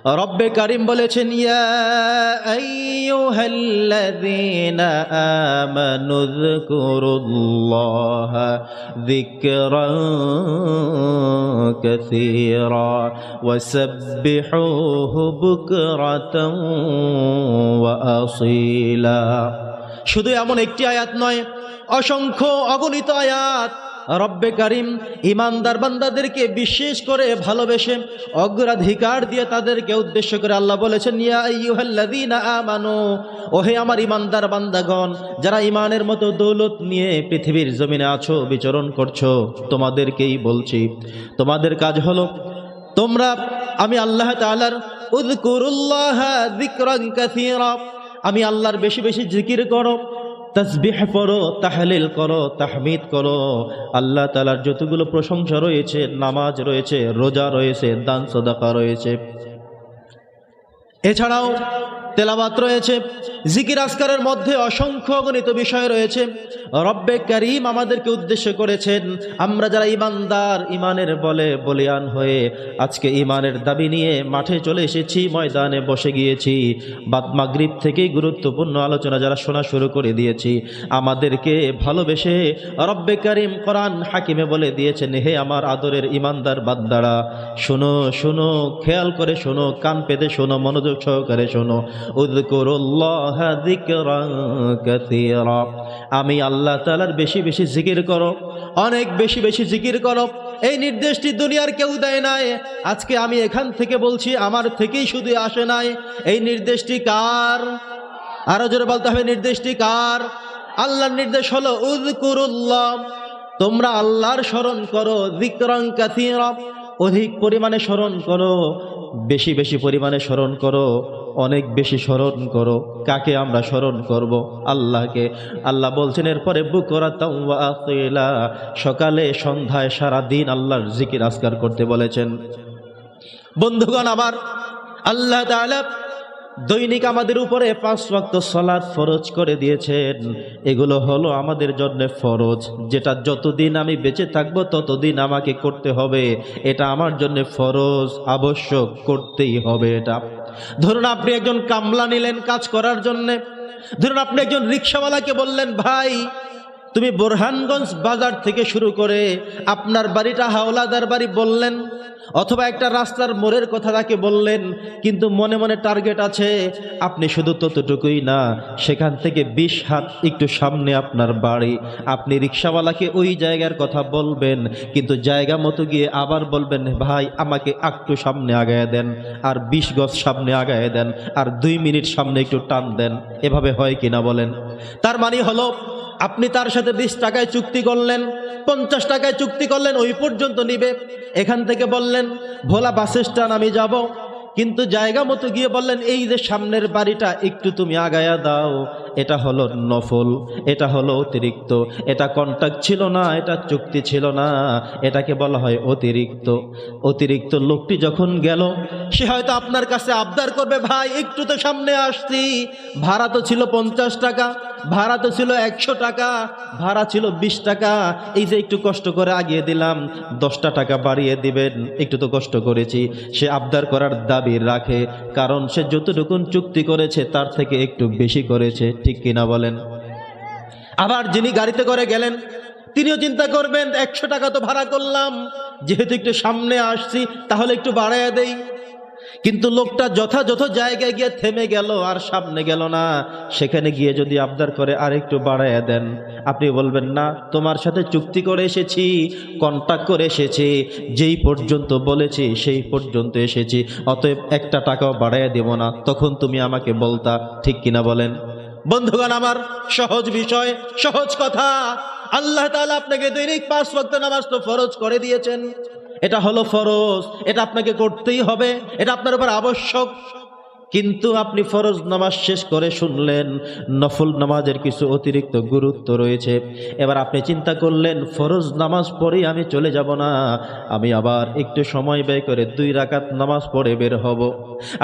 রব্বে কারিম বলেছেন, ইয়া আইয়ুহাল্লাযীনা আমানু যকুরুল্লাহা যিকরান কাসীরা ওয়াসাব্বিহুহু বুকরাতান ওয়া আসীলা। শুধু এমন একটি আয়াত নয়, অসংখ্য অগণিত আয়াত রব্বে কারিম ইমানদার বান্দাদেরকে বিশেষ করে ভালোবেসে অগ্রাধিকার দিয়ে তাদেরকে উদ্দেশ্য করে আল্লাহ বলেছেন, ইয়া আইয়ুহাল্লাযীনা আমানু, ওহে আমার ইমানদার বান্দাগণ, যারা ইমানের মতো দৌলত নিয়ে পৃথিবীর জমিনে আছো, বিচরণ করছো, তোমাদেরকেই বলছি, তোমাদের কাজ হলো তোমরা আমি আল্লাহ তাআলার উযকুরুল্লাহা যিকরান কাসীরা, আমি আল্লাহর বেশি বেশি জিকির করো, তাসবিহ পড়ো, তাহলিল করো, তাহমিদ করো। আল্লাহ তাআলার যতগুলো প্রশংসা রয়েছে, নামাজ রয়েছে, রোজা রয়েছে, দান সাদাকা রয়েছে, এছাড়াও তেলাওয়াত রয়েছে, জিকির আজকারের মধ্যে অসংখ্য অগণিত বিষয় রয়েছে। রব্বে কারীম আমাদেরকে উদ্দেশ্য করেছেন, আমরা যারা ইমানদার, ইমানের বলে বলিয়ান হয়ে আজকে ইমানের দাবি নিয়ে মাঠে চলে এসেছি, ময়দানে বসে গিয়েছি, বাদ মাগরিব থেকেই গুরুত্বপূর্ণ আলোচনা যারা শোনা শুরু করে দিয়েছি, আমাদেরকে ভালোবেসে রব্বে কারীম কোরআন হাকিমে বলে দিয়েছেন, হে আমার আদরের ইমানদার বান্দারা, শোনো শোনো, খেয়াল করে শোনো, কান পেতে শোনো, মনোযোগ সহকারে শোনো, উযকুরুল্লাহা যিকরান কাসীরা, আমি আল্লাহ তাআলার বেশি বেশি জিকির করো, অনেক বেশি বেশি জিকির করো। এই নির্দেশটি দুনিয়ার কেউ দেয় নাই, আজকে আমি এখান থেকে বলছি, আমার থেকেই শুধু আসে নাই। এই নির্দেশটি কার? আরো জোরে বলতে হবে, নির্দেশটি কার? আল্লাহর নির্দেশ হলো উযকুরুল্লাহ, তোমরা আল্লাহর স্মরণ করো, যিকরান কাসীরা, অধিক পরিমাণে স্মরণ করো, বেশি বেশি পরিমাণে স্মরণ করো, অনেক বেশি স্মরণ করো। কাকে আমরা স্মরণ করব? আল্লাহকে। আল্লাহ বলছেন এরপরে বুকরাতাও ওয়া আসীলা, সকালে সন্ধ্যায় সারা দিন আল্লাহর জিকির আজকার করতে বলেছেন। বন্ধুগণ আমার, আল্লাহ তাআলা দৈনিক আমাদের উপরে 5 ওয়াক্ত সালাত ফরজ করে দিয়েছেন। এগুলো হলো আমাদের জন্য ফরজ, যেটা যতদিন আমি বেঁচে থাকবো ততদিন আমাকে করতে হবে। এটা আমার জন্য ফরজ, আবশ্যক, করতেই হবে এটা। ধরুন আপনি একজন কামলা নিলেন কাজ করার জন্য, ধরুন আপনি একজন রিকশাওয়ালাকে বললেন, ভাই তুমি বোরহানগঞ্জ বাজার থেকে শুরু করে আপনার বাড়িটা হাওলাদার বাড়ি বললেন, অথবা একটা রাস্তার মোড়ের কথা তাকে বললেন, কিন্তু মনে মনে টার্গেট আছে আপনি শুধু ততটুকুই না, সেখান থেকে 20 হাত একটু সামনে আপনার বাড়ি। আপনি রিকশাওয়ালাকে ওই জায়গার কথা বলবেন, কিন্তু জায়গা মতো গিয়ে আবার বলবেন, ভাই আমাকে একটু সামনে আগায় দেন, আর 20 গজ সামনে আগায় দেন, আর 2 মিনিট সামনে একটু টান দেন। এভাবে হয় কিনা বলেন? তার মানে হলো আপনি তার সাথে 20 টাকায় চুক্তি করলেন, 50 টাকায় চুক্তি করলেন, ওই পর্যন্ত নিবে। এখান থেকে বললেন ভোলা বাস স্ট্যান্ড আমি যাব, কিন্তু জায়গা মতো গিয়ে বললেন এই যে সামনের বাড়িটা একটু তুমি আগায়া দাও। এটা হলো নফল, এটা হলো অতিরিক্ত, এটা কন্ট্রাক্ট ছিল না, এটা চুক্তি ছিল না, এটাকে বলা হয় অতিরিক্ত। অতিরিক্ত লোকটি যখন গেল, সে হয়তো আপনার কাছে আবদার করবে, ভাই একটু তো সামনে আসছি, ভাড়া তো ছিল 50 টাকা, ভাড়া তো ছিল 100 টাকা, ভাড়া ছিল 20 টাকা, এই যে একটু কষ্ট করে আগিয়ে দিলাম, 10টা টাকা বাড়িয়ে দিবেন, একটু তো কষ্ট করেছি। সে আবদার করার দাবি রাখে, কারণ সে যতটুকুন চুক্তি করেছে তার থেকে একটু বেশি করেছে, ঠিক কিনা বলেন? আবার যিনি গাড়িতে করে গেলেন, তিনিও চিন্তা করবেন 100 টাকা তো ভাড়া করলাম, যেহেতু একটু সামনে আসছি তাহলে একটু বাড়াইয়া দেই। কিন্তু লোকটা যথাযথ জায়গায় গিয়ে থেমে গেল, আর সামনে গেল না। সেখানে গিয়ে যদি আবদার করে আর একটু বাড়াইয়া দেন, আপনি বলবেন না, তোমার সাথে চুক্তি করে এসেছি, কন্ট্রাক্ট করে এসেছি, যেই পর্যন্ত বলেছি সেই পর্যন্ত এসেছি, অতএব 1টা টাকাও বাড়াইয়া দেব না। তখন তুমি আমাকে বলতা, ঠিক কিনা বলেন? বন্ধুগণ আমার, সহজ বিষয়, সহজ কথা। আল্লাহ তাআলা আপনাকে দৈনিক 5 ওয়াক্ত নামাজ তো ফরজ করে দিয়েছেন, এটা হলো ফরজ, এটা আপনাকে করতেই হবে, এটা আপনার উপর আবশ্যক। কিন্তু আপনি ফরজ নামাজ শেষ করে শুনলেন নফল নামাজের কিছু অতিরিক্ত গুরুত্ব রয়েছে। এবার আপনি চিন্তা করলেন ফরজ নামাজ পড়েই আমি চলে যাব না, আমি আবার একটু সময় ব্যয় করে 2 রাকাত নামাজ পড়ে বের হব।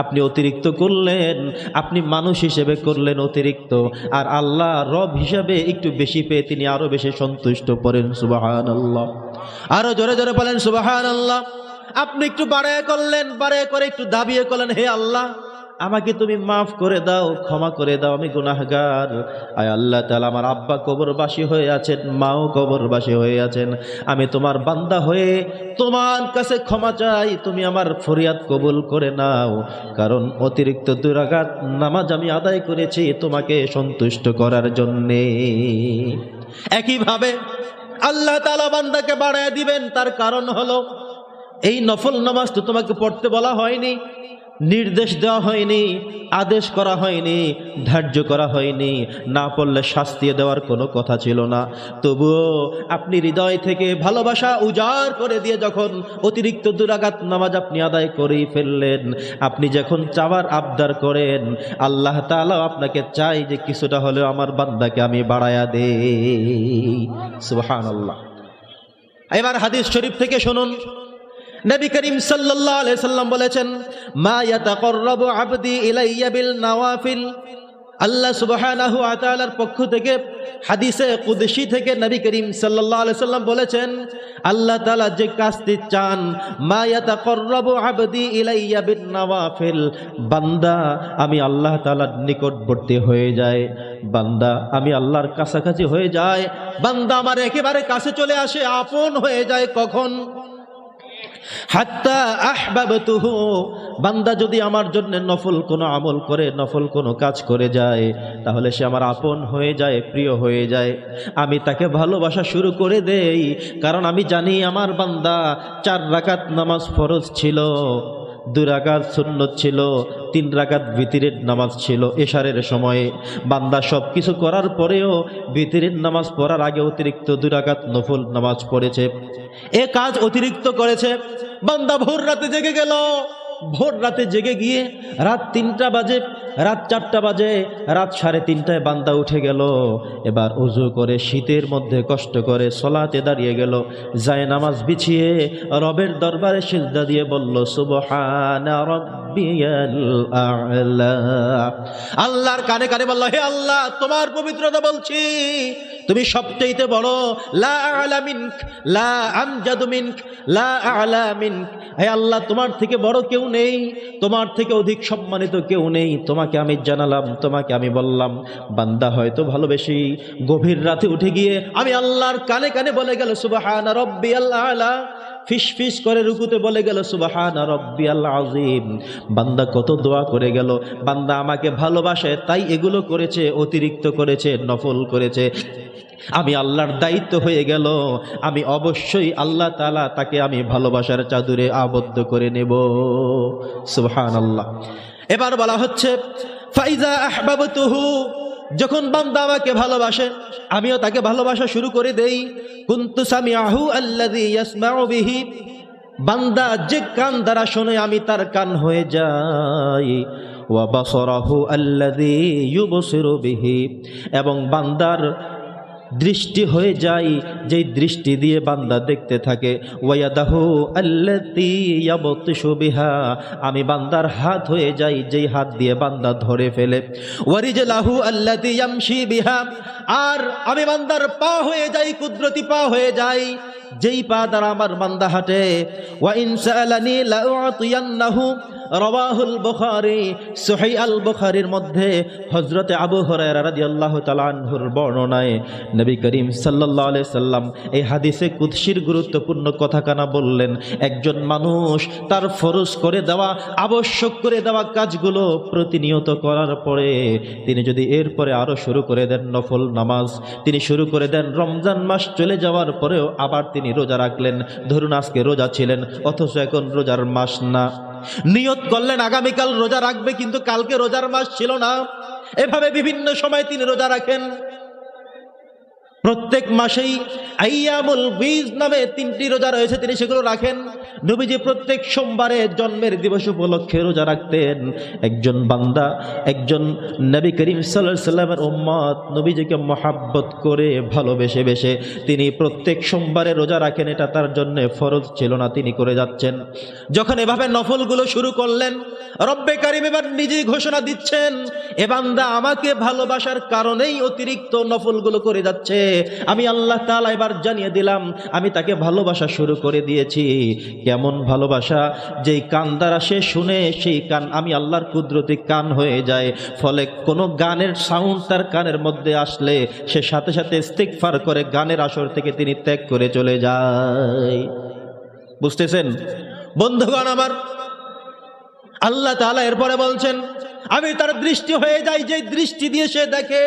আপনি অতিরিক্ত করলেন, আপনি মানুষ হিসেবে করলেন অতিরিক্ত, আর আল্লাহ রব হিসাবে একটু বেশি পেয়ে তিনি আরো বেশি সন্তুষ্ট। পড়েন সুবহানাল্লাহ, আরো জোরে জোরে বলেন সুবহানাল্লাহ। আপনি একটু বাড়ায় করলেন, বাড়ায় করে একটু দাবিয়ে করলেন, হে আল্লাহ আমাকে তুমি মাফ করে দাও, ক্ষমা করে দাও, আমি গুনাহগার। আয় আল্লাহ তাআলা, আমার আব্বা কবরবাসী হয়ে আছেন, মাও কবরবাসী হয়ে আছেন, আমি তোমার বান্দা হয়ে তোমার কাছে ক্ষমা চাই, তুমি আমার ফরিয়াদ কবুল করে নাও, কারণ অতিরিক্ত 2 রাকাত নামাজ আমি আদায় করেছি তোমাকে সন্তুষ্ট করার জন্যে। একইভাবে আল্লাহ তাআলা বান্দাকে বাড়ায় দিবেন, তার কারণ হলো এই নফল নামাজ তো তোমাকে পড়তে বলা হয়নি, নির্দেশ দেওয়া হয়নি, আদেশ করা হয়নি, ধার্য করা হয়নি, না পড়লে শাস্তি দেওয়ার কোনো কথা ছিল না। তবুও আপনি হৃদয় থেকে ভালোবাসা উজাড় করে দিয়ে যখন অতিরিক্ত 2 রাকাত নামাজ আপনি আদায় করেই ফেললেন, আপনি যখন চাওয়ার আবদার করেন, আল্লাহ তাআলা আপনাকে চাই যে কিছুটা হলেও আমার বান্দাকে আমি বাড়ায়া দেই। সুবহানাল্লাহ। এবার হাদিস শরীফ থেকে শুনুন, নবী করিম সাল্লাল্লাহু আলাইহি সাল্লাম বলেছেন, মা ইয়াতাকাররাবু আবদি ইলাইয়া বিল নওয়াফিল। আল্লাহ সুবহানাহু ওয়া তাআলার পক্ষ থেকে হাদিসে কুদসি থেকে নবী করিম সাল্লাল্লাহু আলাইহি সাল্লাম বলেছেন, আল্লাহ তাআলা যে কাজটি চান, মা ইয়াতাকাররাবু আবদি ইলাইয়া বিন নওয়াফিল, বান্দা আমি আল্লাহ তাআলার নিকটবর্তী হয়ে যায়, বান্দা আমি আল্লাহর কাছাকাছি হয়ে যায়, বান্দা আমার একেবারে কাছে চলে আসে, আপন হয়ে যায়। কখন? হাত্তা আহবাবতুহু, বান্দা যদি আমার জন্য নফল কোনো আমল করে, নফল কোনো কাজ করে যায়, তাহলে সে আমার আপন হয়ে যায়, প্রিয় হয়ে যায়, আমি তাকে ভালোবাসা শুরু করে দেই। কারণ আমি জানি আমার বান্দা 4 রাকাত নামাজ ফরজ ছিল, 2 রাকাত সুন্নত ছিল, 3 রাকাত ভিতরের নামাজ ছিল এশারের সময়ে। বান্দা সব কিছু করার পরেও ভিতরের নামাজ পড়ার আগে অতিরিক্ত 2 রাকাত নফল নামাজ পড়েছে, এ কাজ অতিরিক্ত করেছে। বান্দা ভোর রাতে জেগে গেল, ভোর রাতে জেগে গিয়ে রাত 3টা বাজে, রাত 4টা বাজে, রাত 3:30টায় বান্দা উঠে গেল। এবার ওযু করে শীতের মধ্যে কষ্ট করে সলাতে দাঁড়িয়ে গেল, যায় নামাজ বিছিয়ে রবের দরবারে সিজদা দিয়ে বলল, সুবহানা রাব্বিয়াল আ'লা। আল্লাহর কানে কানে বলল, হে আল্লাহ তোমার পবিত্রতা বলছি, তুমি সবচেয়ে বড়, লা আ'লা মিনক, লা আমজাদু মিনক, লা আ'লা মিনক। হে আল্লাহ তোমার থেকে বড় কেউ নেই, তোমার থেকে অধিক সম্মানিত কেউ নেই। তোমাকে আমি জানালাম, তোমাকে আমি বললাম। বান্দা হয়তো ভালোবেসি গভীর রাতে উঠে গিয়ে আমি আল্লাহর কানে কানে বলে গেল, সুবহানা রাব্বিয়াল আ'লা। ফিস ফিস করে রুকুতে বলে গেল, সুবহানা রাব্বিয়াল আযীম। বান্দা কত দোয়া করে গেল, বান্দা আমাকে ভালোবাসে তাই এগুলো করেছে, অতিরিক্ত করেছে, নফল করেছে। আমি আল্লাহর দায়িত্ব হয়ে গেল, আমি অবশ্যই আল্লাহ তাআলা তাকে আমি ভালোবাসার চাদরে আবদ্ধ করে নেব। সুবহানাল্লাহ। এবার বলা হচ্ছে, ফাইজা আহবাবতুহু, যখন বান্দা আমাকে ভালোবাসে আমিও তাকে ভালোবাসা শুরু করে দেই। কুনতু সামিআহু আল্লাযী ইয়াসমাউ বিহি, বান্দা যে কান দ্বারা শোনে আমি তার কান হয়ে যাই। ওয়া বাসারাহু আল্লাযী ইউবসিরু বিহি, এবং বান্দার দৃষ্টি হয়ে যায় যেই দৃষ্টি দিয়ে বান্দা দেখতে থাকে। ওয়ায়াদাহু আল্লাতী ইয়াবতিশু বিহা, আমি বান্দার হাত হয়ে যাই যেই হাত দিয়ে বান্দা ধরে ফেলে। ওয়ারিজলাহু আল্লাতী ইয়ামশি বিহা, আর আমি বান্দার পা হয়ে যাই, কুদরতি পা হয়ে যাই যেই পা দ্বারা আমার বান্দা হাঁটে। ওয়া ইন সাআলানি লাউআতিয়ান্নাহু, রাওয়াহুল বুখারী, সহিহ আল বুখারীর মধ্যে হযরতে আবু হুরায়রা রাদিয়াল্লাহু তাআলা আনহুর বর্ণনায় নবী করিম সাল্লাল্লাহু আলাইহি সাল্লাম এই হাদিসে কুদসির গুরুত্বপূর্ণ কথাখানা বললেন। একজন মানুষ তার ফরজ করে দেওয়া, আবশ্যক করে দেওয়া কাজগুলো প্রতিনিয়ত করার পরে তিনি যদি এরপরে আরো শুরু করে দেন নফল নামাজ, তিনি শুরু করে দেন রমজান মাস চলে যাওয়ার পরেও আবার তিনি রোজা রাখলেন। ধরুন আজকে রোজা ছিলেন, অথচ এখন রোজার মাস না, নিয়ত করলেন আগামীকাল রোজা রাখবে, কিন্তু কালকে রোজার মাস ছিল না। এভাবে বিভিন্ন সময় তিনি রোজা রাখেন। প্রত্যেক মাসেই আইয়ামুল বীজ নামে 3টি রোজা রয়েছে, তিনি সেগুলো রাখেন। নবীজি প্রত্যেক সোমবারে জন্মের দিবস উপলক্ষে রোজা রাখতেন। একজন বান্দা, একজন নবী করিম সাল্লাল্লাহু আলাইহি সাল্লামের উম্মত নবীজিকে মহাব্বত করে ভালোবেসে বেশে তিনি প্রত্যেক সোমবারে রোজা রাখেন। এটা তার জন্য ফরজ ছিল না, তিনি করে যাচ্ছেন। যখন এভাবে নফলগুলো শুরু করলেন, রব্বে কারিম এবার নিজেই ঘোষণা দিচ্ছেন, এ বান্দা আমাকে ভালোবাসার কারণেই অতিরিক্ত নফলগুলো করে যাচ্ছে। আমি আল্লাহ তাআলা এবার জানিয়ে দিলাম, আমি তাকে ভালোবাসা শুরু করে দিয়েছি। কেমন ভালোবাসা? যেই কান দ্বারা সে শুনে, সেই কান আমি আল্লাহর কুদরতি কান হয়ে যায়। ফলে কোনো গানের সাউন্ড তার কানের মধ্যে আসলে সে সাথে সাথে ইস্তিগফার করে গানের আসর থেকে তিনি ত্যাগ করে চলে যায়। বুঝতেছেন বন্ধুগণ আমার? আল্লাহ তাআলা এরপরে বলছেন, আমি তার দৃষ্টি হয়ে যাই, যে দৃষ্টি দিয়ে সে দেখে।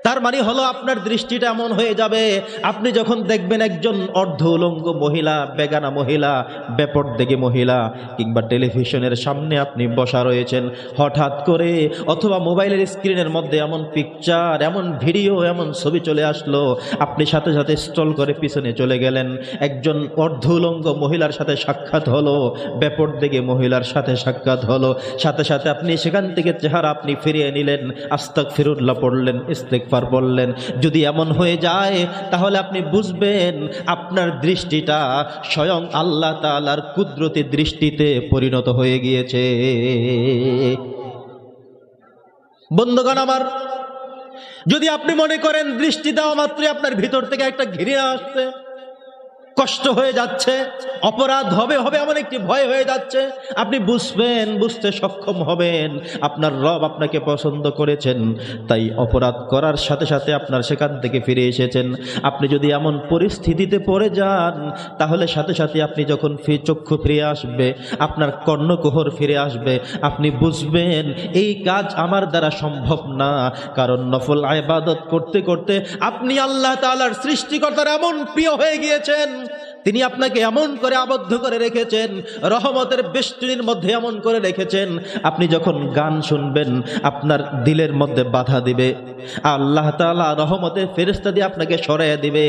তার মানে হলো আপনার দৃষ্টিটা এমন হয়ে যাবে, আপনি যখন দেখবেন একজন অর্ধ উলঙ্গ মহিলা, বেগানা মহিলা, বেপরদেগী মহিলা, কিংবা টেলিভিশনের সামনে আপনি বসা রয়েছেন, হঠাৎ করে অথবা মোবাইলের স্ক্রিনের মধ্যে এমন পিকচার, এমন ভিডিও, এমন ছবি চলে আসলো, আপনি সাথে সাথে স্ক্রল করে পিছনে চলে গেলেন, একজন অর্ধ উলঙ্গ মহিলার সাথে সাক্ষাৎ হলো, বেপরদেগী মহিলার সাথে সাক্ষাৎ হলো, সাথে সাথে আপনি সেখান থেকে চেহারা আপনি ফিরিয়ে নিলেন, আস্তাগফিরুল্লাহ পড়লেন, ইস্তিগফার বললেন। যদি এমন হয়ে যায় তাহলে আপনি বুঝবেন আপনার দৃষ্টিটা স্বয়ং আল্লাহ তাআলার কুদরতি দৃষ্টিতে পরিণত হয়ে গিয়েছে। বন্ধুগণ আমার, যদি আপনি মনে করেন দৃষ্টি দেওয়া মাত্রই আপনার ভিতর থেকে একটা ঘৃণা আসছে, কষ্ট হয়ে যাচ্ছে, অপরাধ হবে হবে এমন একটি ভয় হয়ে যাচ্ছে, আপনি বুঝবেন, বুঝতে সক্ষম হবেন আপনার রব আপনাকে পছন্দ করেছেন, তাই অপরাধ করার সাথে সাথে আপনার সেখান থেকে ফিরে এসেছেন। আপনি যদি এমন পরিস্থিতিতে পড়ে যান তাহলে সাথে সাথে আপনি যখন চক্ষু ফিরে আসবে, আপনার কর্ণকুহর ফিরে আসবে, আপনি বুঝবেন এই কাজ আমার দ্বারা সম্ভব না। কারণ নফল ইবাদত করতে করতে আপনি আল্লাহ তাআলার সৃষ্টিকর্তার এমন প্রিয় হয়ে গিয়েছেন, তিনি আপনাকে এমন করে আবদ্ধ করে রেখেছেন, রহমতের বেষ্টনীর মধ্যে এমন করে রেখেছেন, আপনি যখন গান শুনবেন আপনার দিলের মধ্যে বাধা দিবে, আল্লাহ তাআলা রহমতের ফেরেশতা দিয়ে আপনাকে সরাইয়া দিবে।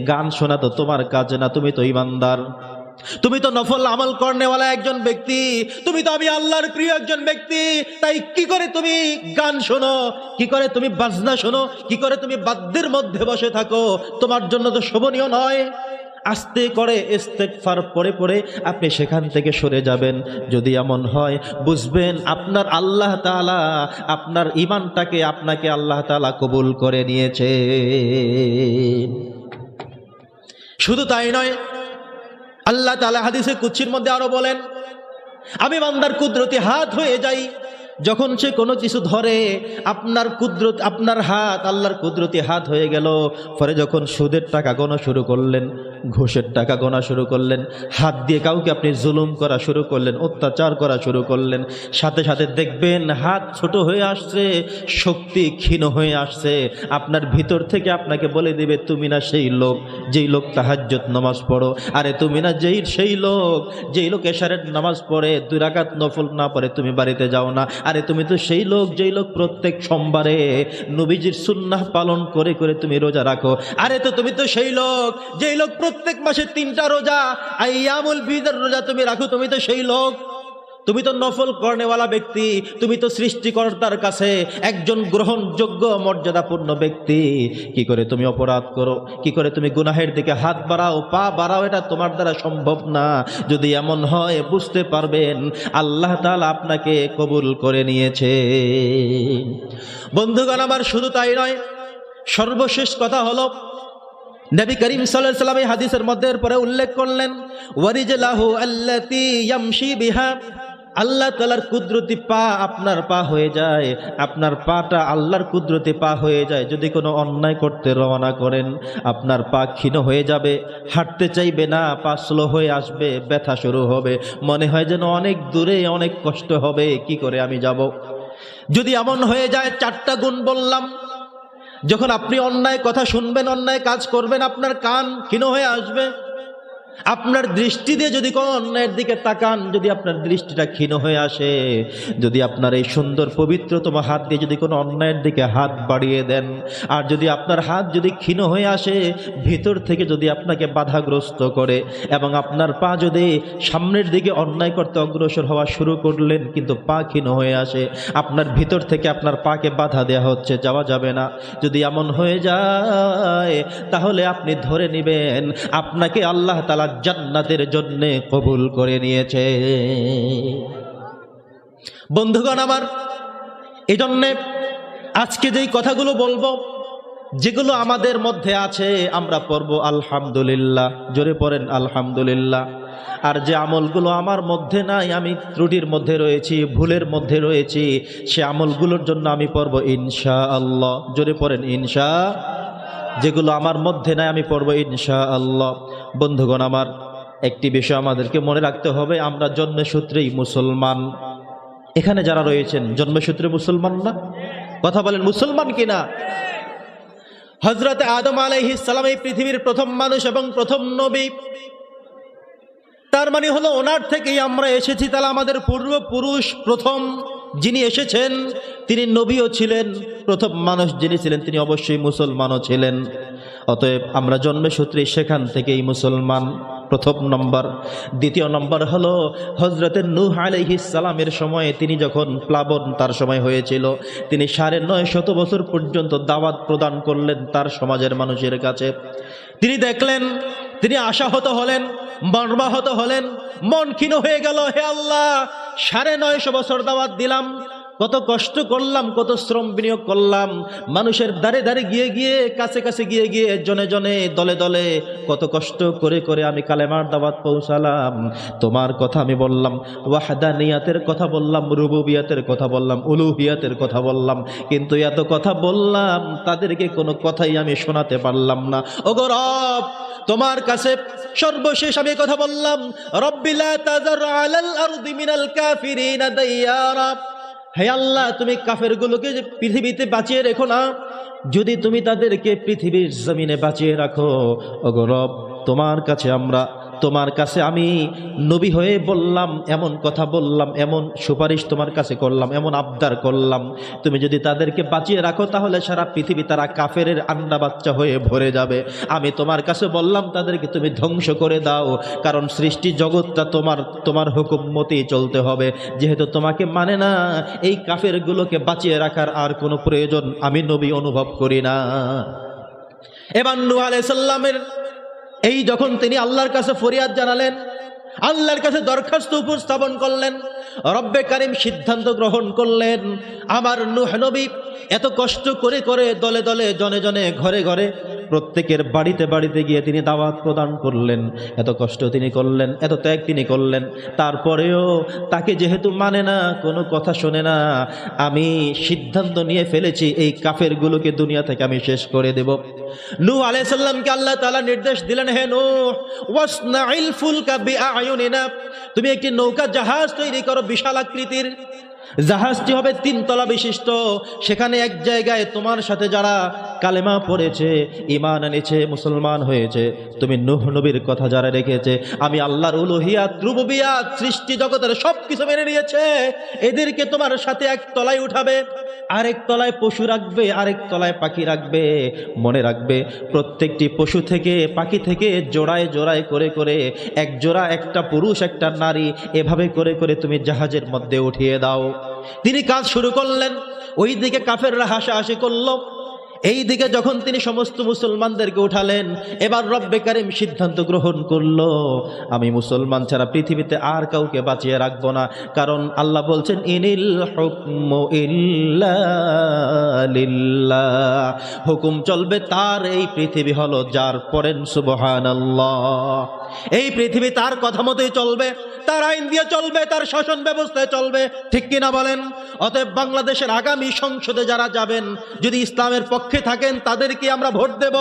গান শোনা তো তোমার কাজ না, তুমি তো ঈমানদার, তুমি তো নফল আমল করনেওয়ালা একজন ব্যক্তি, তুমি তো আমি আল্লাহর প্রিয় একজন ব্যক্তি, তাই কি করে তুমি গান শোনো, কি করে তুমি বাজনা শোনো, কি করে তুমি বাদ্যের মধ্যে বসে থাকো? তোমার জন্য তো শোভনীয় নয়। আস্তে করে ইস্তেগফার পড়ে পড়ে আপনি সেখান থেকে সরে যাবেন। যদি এমন হয় বুঝবেন আপনার আল্লাহ তাআলা আপনার ঈমানটাকে, আপনাকে আল্লাহ তাআলা কবুল করে নিয়েছে। শুধু তাই নয়, আল্লাহ তাআলা হাদিসে কুদসির মধ্যে আরো বলেন, আমি বান্দার কুদরতি হাত হয়ে যাই, যখন সে কোনো কিছু ধরে, আপনার কুদরত, আপনার হাত আল্লাহর কুদরতি হাত হয়ে গেল। পরে যখন সুদের টাকা গোনা শুরু করলেন, ঘুষের টাকা গোনা শুরু করলেন, হাত দিয়ে কাউকে আপনি জুলুম করা শুরু করলেন, অত্যাচার করা শুরু করলেন, সাথে সাথে দেখবেন হাত ছোট হয়ে আসছে, শক্তি ক্ষীণ হয়ে আসছে। আপনার ভিতর থেকে আপনাকে বলে দিবে, তুমি না সেই লোক যেই লোক তাহাজ্জুদ নামাজ পড়ো, আরে তুমি না সেই লোক যেই লোক এশারের নামাজ পড়ে 2 রাকাত নফল না পড়ে তুমি বাড়িতে যাও না, আরে তুমি তো সেই লোক যেই লোক প্রত্যেক সোমবারে নবীজির সুন্নাহ পালন করে করে তুমি রোজা রাখো, আরে তো তুমি তো সেই লোক যেই লোক প্রত্যেক মাসে 3টা রোজা আইয়ামুল বিদের রোজা তুমি রাখো, তুমি তো সেই লোক, তুমি তো নফল করনেওয়ালা ব্যক্তি, তুমি তো সৃষ্টিকর্তার কাছে একজন গ্রহণযোগ্য মর্যাদাপূর্ণ ব্যক্তি। কি করে তুমি অপরাধ করো, কি করে তুমি গুনাহের দিকে হাত বাড়াও, পা বাড়াও? এটা তোমার দ্বারা সম্ভব না। যদি এমন হয় বুঝতে পারবেন আল্লাহ তাআলা আপনাকে কবুল করে নিয়েছে। বন্ধুগণ আমার, শুধু তাই নয়, সর্বশেষ কথা হলো, নবী করিম সাল্লাল্লাহু আলাইহি ওয়াসাল্লাম এই হাদিসের মধ্যে পরে উল্লেখ করলেন, ওয়ারিজলাহু আল্লাতী ইয়ামশি বিহা, আল্লাহ তাআলার কুদরতি পা আপনার পা হয়ে যায়, আপনার পাটা আল্লাহর কুদরতি পা হয়ে যায়। যদি কোনো অন্যায় করতে রওনা করেন, আপনার পা ক্ষীণ হয়ে যাবে, হাঁটতে চাইবে না, পা স্লো হয়ে আসবে, ব্যথা শুরু হবে, মনে হয় যেন অনেক দূরে, অনেক কষ্ট হবে, কি করে আমি যাব? যদি এমন হয়ে যায়, 4টা গুণ বললাম, যখন আপনি অন্যায় কথা শুনবেন, অন্যায় কাজ করবেন, আপনার কান ক্ষীণ হয়ে আসবে। আপনার দৃষ্টি দিয়ে যদি কোনো অন্যায়ের দিকে তাকান, যদি আপনার দৃষ্টিটা ক্ষীণ হয়ে আসে, যদি আপনার এই সুন্দর পবিত্রতম হাত দিয়ে যদি কোনো অন্যায়ের দিকে হাত বাড়িয়ে দেন, আর যদি আপনার হাত যদি ক্ষীণ হয়ে আসে, ভিতর থেকে যদি আপনাকে বাধাগ্রস্ত করে, এবং আপনার পা যদি সামনের দিকে অন্যায় করতে অগ্রসর হওয়া শুরু করলেন, কিন্তু পা ক্ষীণ হয়ে আসে, আপনার ভিতর থেকে আপনার পাকে বাধা দেওয়া হচ্ছে, যাওয়া যাবে না, যদি এমন হয়ে যায় তাহলে আপনি ধরে নেবেন আপনাকে আল্লাহ তাআলা জান্নাতের জন্য কবুল করে নিয়েছে। বন্ধুগণ আমার, এই জন্যে আজকে যেই কথাগুলো বলবো, যেগুলো আমাদের মধ্যে আছে আমরা পড়ব আলহামদুলিল্লাহ, জোরে পড়েন আলহামদুলিল্লাহ। আর যে আমলগুলো আমার মধ্যে নাই, আমি ত্রুটির মধ্যে রয়েছি, ভুলের মধ্যে রয়েছি, সে আমলগুলোর জন্য আমি পড়ব ইনশাআল্লাহ, জোরে পড়েন ইনশা। যেগুলো আমার মধ্যে নাই আমি পড়ব ইনশাআল্লাহ। বন্ধুগণ আমার, একটি বিষয় আমাদেরকে মনে রাখতে হবে, আমরা জন্মসূত্রেই মুসলমান। এখানে যারা রয়েছেন জন্মসূত্রে মুসলমান না? কথা বলেন মুসলমান কিনা? হযরত আদম আলাইহিস সালাম এই পৃথিবীর প্রথম মানুষ এবং প্রথম নবী। তার মানে হলো ওনার থেকেই আমরা এসেছি। তাহলে আমাদের পূর্বপুরুষ প্রথম যিনি এসেছেন তিনি নবীও ছিলেন, প্রথম মানুষ যিনি ছিলেন তিনি অবশ্যই মুসলমানও ছিলেন। অতএব আমরা জন্মসূত্রে সেখান থেকেই মুসলমান, প্রথম নম্বর। দ্বিতীয় নম্বর হলো হযরত নূহ আলাইহিস সালামের সময়ে তিনি যখন প্লাবন তার সময় হয়েছিল, তিনি ৯৫০ বছর পর্যন্ত দাওয়াত প্রদান করলেন তার সমাজের মানুষের কাছে। তিনি দেখলেন, তিনি আশাহত হলেন, মর্মাহত হলেন, মন ক্ষীণ হয়ে গেল। হে আল্লাহ, ৯৫০ বছর দাওয়াত দিলাম, কত কষ্ট করলাম, কত শ্রম বিনিয়োগ করলাম, মানুষের দ্বারে দ্বারে গিয়ে গিয়ে, কাছে কাছে গিয়ে গিয়ে, জনে জনে, দলে দলে কত কষ্ট করে করে আমি কালেমার দাওয়াত পৌঁছালাম। তোমার কথা আমি বললাম, ওয়াহদানিয়াতের কথা বললাম, রুবুবিয়াতের কথা বললাম, উলুহিয়াতের কথা বললাম, কিন্তু এত কথা বললাম তাদেরকে কোনো কথাই আমি শোনাতে পারলাম না। ওগো রব, তোমার কাছে সর্বশেষ আমি কথা বললাম, রব্বি লা তাযার আলাল আরদি মিনাল কাফিরিনা দাইয়ারা। হে আল্লাহ, তুমি কাফেরগুলোকে পৃথিবীতে বাঁচিয়ে রেখো না। যদি তুমি তাদেরকে পৃথিবীর জমিনে বাঁচিয়ে রাখো, ওগো রব, তোমার কাছে আমি নবী হয়ে বললাম, এমন কথা বললাম, এমন সুপারিশ তোমার কাছে করলাম, এমন আবদার করলাম, তুমি যদি তাদেরকে বাঁচিয়ে রাখো তাহলে সারা পৃথিবী তারা কাফেরের আন্ডা বাচ্চা হয়ে ভরে যাবে। আমি তোমার কাছে বললাম তাদেরকে তুমি ধ্বংস করে দাও, কারণ সৃষ্টি জগৎটা তোমার হুকুম মতেই চলতে হবে। যেহেতু তোমাকে মানে না, এই কাফেরগুলোকে বাঁচিয়ে রাখার আর কোনো প্রয়োজন আমি নবী অনুভব করি না। এবার নূহ আলাইহিস সালামের এই যখন তিনি আল্লাহর কাছে ফরিয়াদ জানালেন, আল্লাহর কাছে দরখাস্ত উপস্থাপন করলেন, রব্বে কারিম সিদ্ধান্ত গ্রহণ করলেন, আমার নূহ নবী এত কষ্ট করে করে, দলে দলে, জনে জনে, ঘরে ঘরে, প্রত্যেকের বাড়িতে বাড়িতে গিয়ে তিনি দাওয়াত প্রদান করলেন। এত কষ্ট তিনি করলেন, এত ত্যাগ তিনি করলেন, তারপরেও তাকে যেহেতু মানে না, কোনো কথা শোনে না, আমি সিদ্ধান্ত নিয়ে ফেলেছি এই কাফেরগুলোকে দুনিয়া থেকে আমি শেষ করে দেব। নূহ আলাইহিস সালামকে আল্লাহ তাআলা নির্দেশ দিলেন, হে নূহ, ওয়াসনাইল ফুলকা বিআয়ুনিনা, তুমি একটি নৌকা জাহাজ তৈরি করো বিশাল আকৃতির। জাহাজটি হবে ৩ তলা বিশিষ্ট। সেখানে এক জায়গায় তোমার সাথে যারা কালেমা পড়েছে, ঈমান এনেছে, মুসলমান হয়েছে, তুমি নূহ নবীর কথা যারা রেখেছে, আমি আল্লাহর উলুহিয়াত, রুবুবিয়াত, সৃষ্টি জগতের সব কিছু মেনে নিয়েছে, এদেরকে তোমার সাথে এক তলায় উঠাবে, আরেক তলায় পশু রাখবে, আরেক তলায় পাখি রাখবে। মনে রাখবে, প্রত্যেকটি পশু থেকে, পাখি থেকে জোড়ায় জোড়ায় করে করে, এক জোড়া, একটা পুরুষ একটা নারী, এভাবে করে করে তুমি জাহাজের মধ্যে উঠিয়ে দাও। তিনি কাজ শুরু করলেন। ওই দিকে কাফেররা হাসাহাসি করল, এই দিকে যখন তিনি সমস্ত মুসলমানদেরকে উঠালেন, এবার রব্বে কারিম সিদ্ধান্ত গ্রহণ করলো, আমি মুসলমান ছাড়া পৃথিবীতে আর কাউকে বাঁচিয়ে রাখবো না। কারণ আল্লাহ বলছেন, ইনিল হুকমু ইল্লা লিল্লাহ, হুকুম চলবে তার, এই পৃথিবী হলো যার। পড়েন সুবহানাল্লাহ। এই পৃথিবী তার কথা মতোই চলবে, তার আইন দিয়ে চলবে, তার শাসন ব্যবস্থায় চলবে, ঠিক কিনা বলেন? অতএব বাংলাদেশের আগামী সংসদে যারা যাবেন, যদি ইসলামের পক্ষে থাকেন তাদেরকে আমরা ভোট দেব,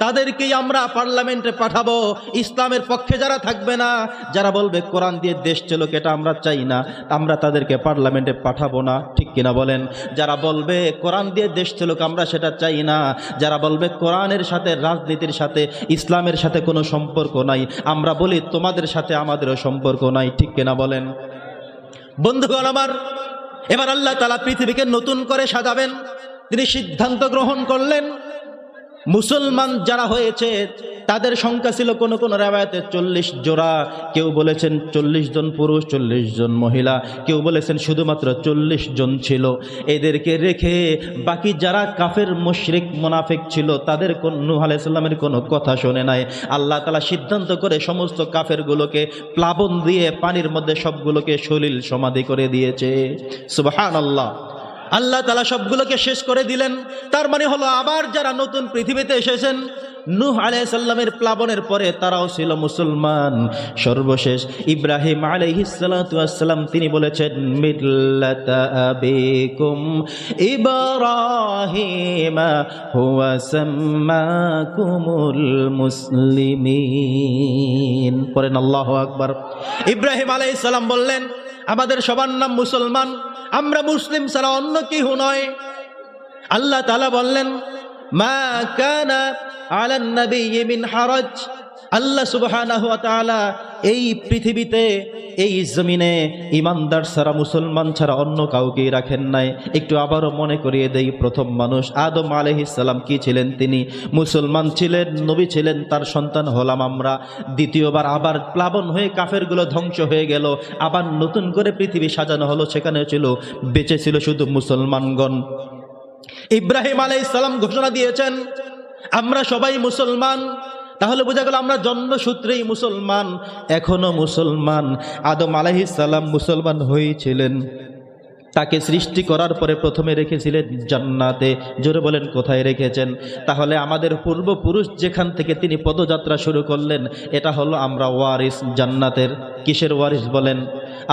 তাদেরকেই আমরা পার্লামেন্টে পাঠাবো। ইসলামের পক্ষে যারা থাকবে না, যারা বলবে কোরআন দিয়ে দেশ চলুক, এটা আমরা চাই না, আমরা তাদেরকে পার্লামেন্টে পাঠাবো না, ঠিক কিনা বলেন? যারা বলবে কোরআন দিয়ে দেশ চলুক, আমরা সেটা চাই না। যারা বলবে কোরআনের সাথে, রাজনীতির সাথে, ইসলামের সাথে কোনো সম্পর্ক নাই, আমরা বলি তোমাদের সাথে আমাদেরও সম্পর্ক নাই, ঠিক কিনা বলেন? বন্ধুগণ আমার, এবার আল্লাহ তাআলা পৃথিবীকে নতুন করে সাজাবেন। তিনি সিদ্ধান্ত গ্রহণ করলেন, মুসলমান যারা হয়েছে তাদের সংখ্যা ছিল কোন কোন রাওয়ায়াতে 40 জোড়া, কেউ বলেছেন 40 জন পুরুষ, 40 জন মহিলা, কেউ বলেছেন শুধুমাত্র 40 জন ছিল। এদেরকে রেখে বাকি যারা কাফের, মুশরিক, মুনাফিক ছিল, তাদের নূহ আলাইহিস সালামের কোনো কথা শোনে নাই। আল্লাহ তাআলা সিদ্ধান্ত করে সমস্ত কাফেরগুলোকে প্লাবন দিয়ে পানির মধ্যে সবগুলোকে সলিল সমাধি করে দিয়েছে। সুবহানাল্লাহ। আল্লাহ তাআলা সবগুলোকে শেষ করে দিলেন। তার মানে হলো আবার যারা নতুন পৃথিবীতে এসেছেন নূহ আলাইহিস সালামের প্লাবনের পরে তারাও ছিল মুসলমান। সর্বশেষ ইব্রাহিম আলাইহিস সালাতু ওয়াস সালাম তিনি বলেছেন মিল্লাতা আবিকুম ইব্রাহিম হুয়া সাম্মাকুমুল মুসলিমিন। পড়েন আল্লাহু আকবার। ইব্রাহিম আলাইহিস সালাম বললেন আমাদের সবার নাম মুসলমান, আমরা মুসলিম ছাড়া অন্য কেউ নয়। আল্লাহ তাআলা বললেন মা কানা আলান নাবিয়্যি মিন হারাজ। আল্লাহ সুবহানাহু ওয়া তাআলা এই পৃথিবীতে এই জমিনে ইমানদার ছাড়া মুসলমান ছাড়া অন্য কাউকে রাখেন নাই। একটু আবারও মনে করিয়ে দেই, প্রথম মানুষ আদম আলাইহিস সালাম কি ছিলেন? তিনি মুসলমান ছিলেন, নবী ছিলেন, তার সন্তান হলাম আমরা। দ্বিতীয়বার আবার প্লাবন হয়ে কাফেরগুলো ধ্বংস হয়ে গেল, আবার নতুন করে পৃথিবী সাজানো হলো, সেখানে ছিল বেঁচে ছিল শুধু মুসলমানগণ। ইব্রাহিম আলাইহিস সালাম ঘোষণা দিয়েছেন আমরা সবাই মুসলমান। তাহলে বোঝা গেল আমরা জন্মসূত্রেই মুসলমান, এখনো মুসলমান। আদম আলাইহিস সালাম মুসলমান হয়েছিলেন, তাকে সৃষ্টি করার পরে প্রথমে রেখেছিলেন জান্নাতে। জোরে বলেন কোথায় রেখেছেন? তাহলে আমাদের পূর্বপুরুষ যেখান থেকে তিনি পদযাত্রা শুরু করলেন এটা হলো আমরা ওয়ারিস জান্নাতের। কিসের ওয়ারিস বলেন?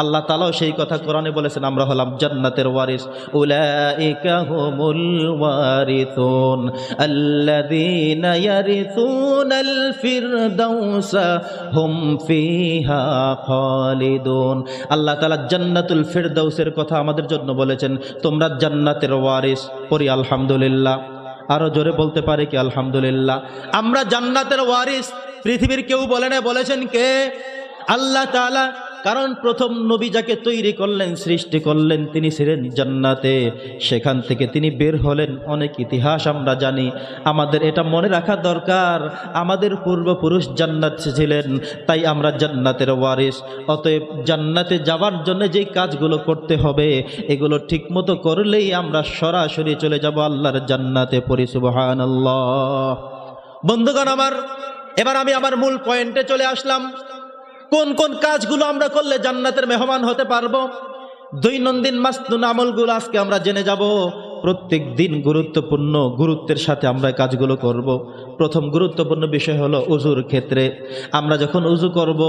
আল্লাহ তাআলাও সেই কথা কোরআনে বলেছেন আমরা হলাম জান্নাতের ওয়ারিস। উলাইকা হুমুল ওয়ারিসুন আল্লাযীনা ইয়ারিসুনাল ফিরদাউসা হুম ফিহা খালিদুন। আল্লাহ তাআলা জান্নাতুল ফিরদাউসের কথা আমাদের জন্য বলেছেন তোমরা জান্নাতের ওয়ারিস। পড়ি আলহামদুলিল্লাহ। আরো জোরে বলতে পারে কি আলহামদুলিল্লাহ? আমরা জান্নাতের ওয়ারিস। পৃথিবীর কেউ বলে না, বলেছেন কে? আল্লাহ তাআলা। কারণ প্রথম নবী যাকে তৈরি করলেন, সৃষ্টি করলেন, তিনি ছিলেন জান্নাতে, সেখান থেকে তিনি বের হলেন। অনেক ইতিহাস আমরা জানি, আমাদের এটা মনে রাখা দরকার আমাদের পূর্বপুরুষ জান্নাতে ছিলেন, তাই আমরা জান্নাতের ওয়ারিস। অতএব জান্নাতে যাওয়ার জন্য যেই কাজগুলো করতে হবে এগুলো ঠিকমতো করলেই আমরা সরাসরি চলে যাব আল্লাহর জান্নাতে। পড়ি সুবহানাল্লাহ। বন্ধুগণ আমার, এবার আমি আমার মূল পয়েন্টে চলে আসলাম। কোন কোন কাজগুলো আমরা করলে জান্নাতের মেহমান হতে পারবো? দৈনন্দিন মাসনুন আমলগুলো আজকে আমরা জেনে যাব। প্রত্যেক দিন গুরুত্বপূর্ণ, গুরুত্বের সাথে আমরা কাজগুলো করব। প্রথম গুরুত্বপূর্ণ বিষয় হলো উজুর ক্ষেত্রে। আমরা যখন উজু করব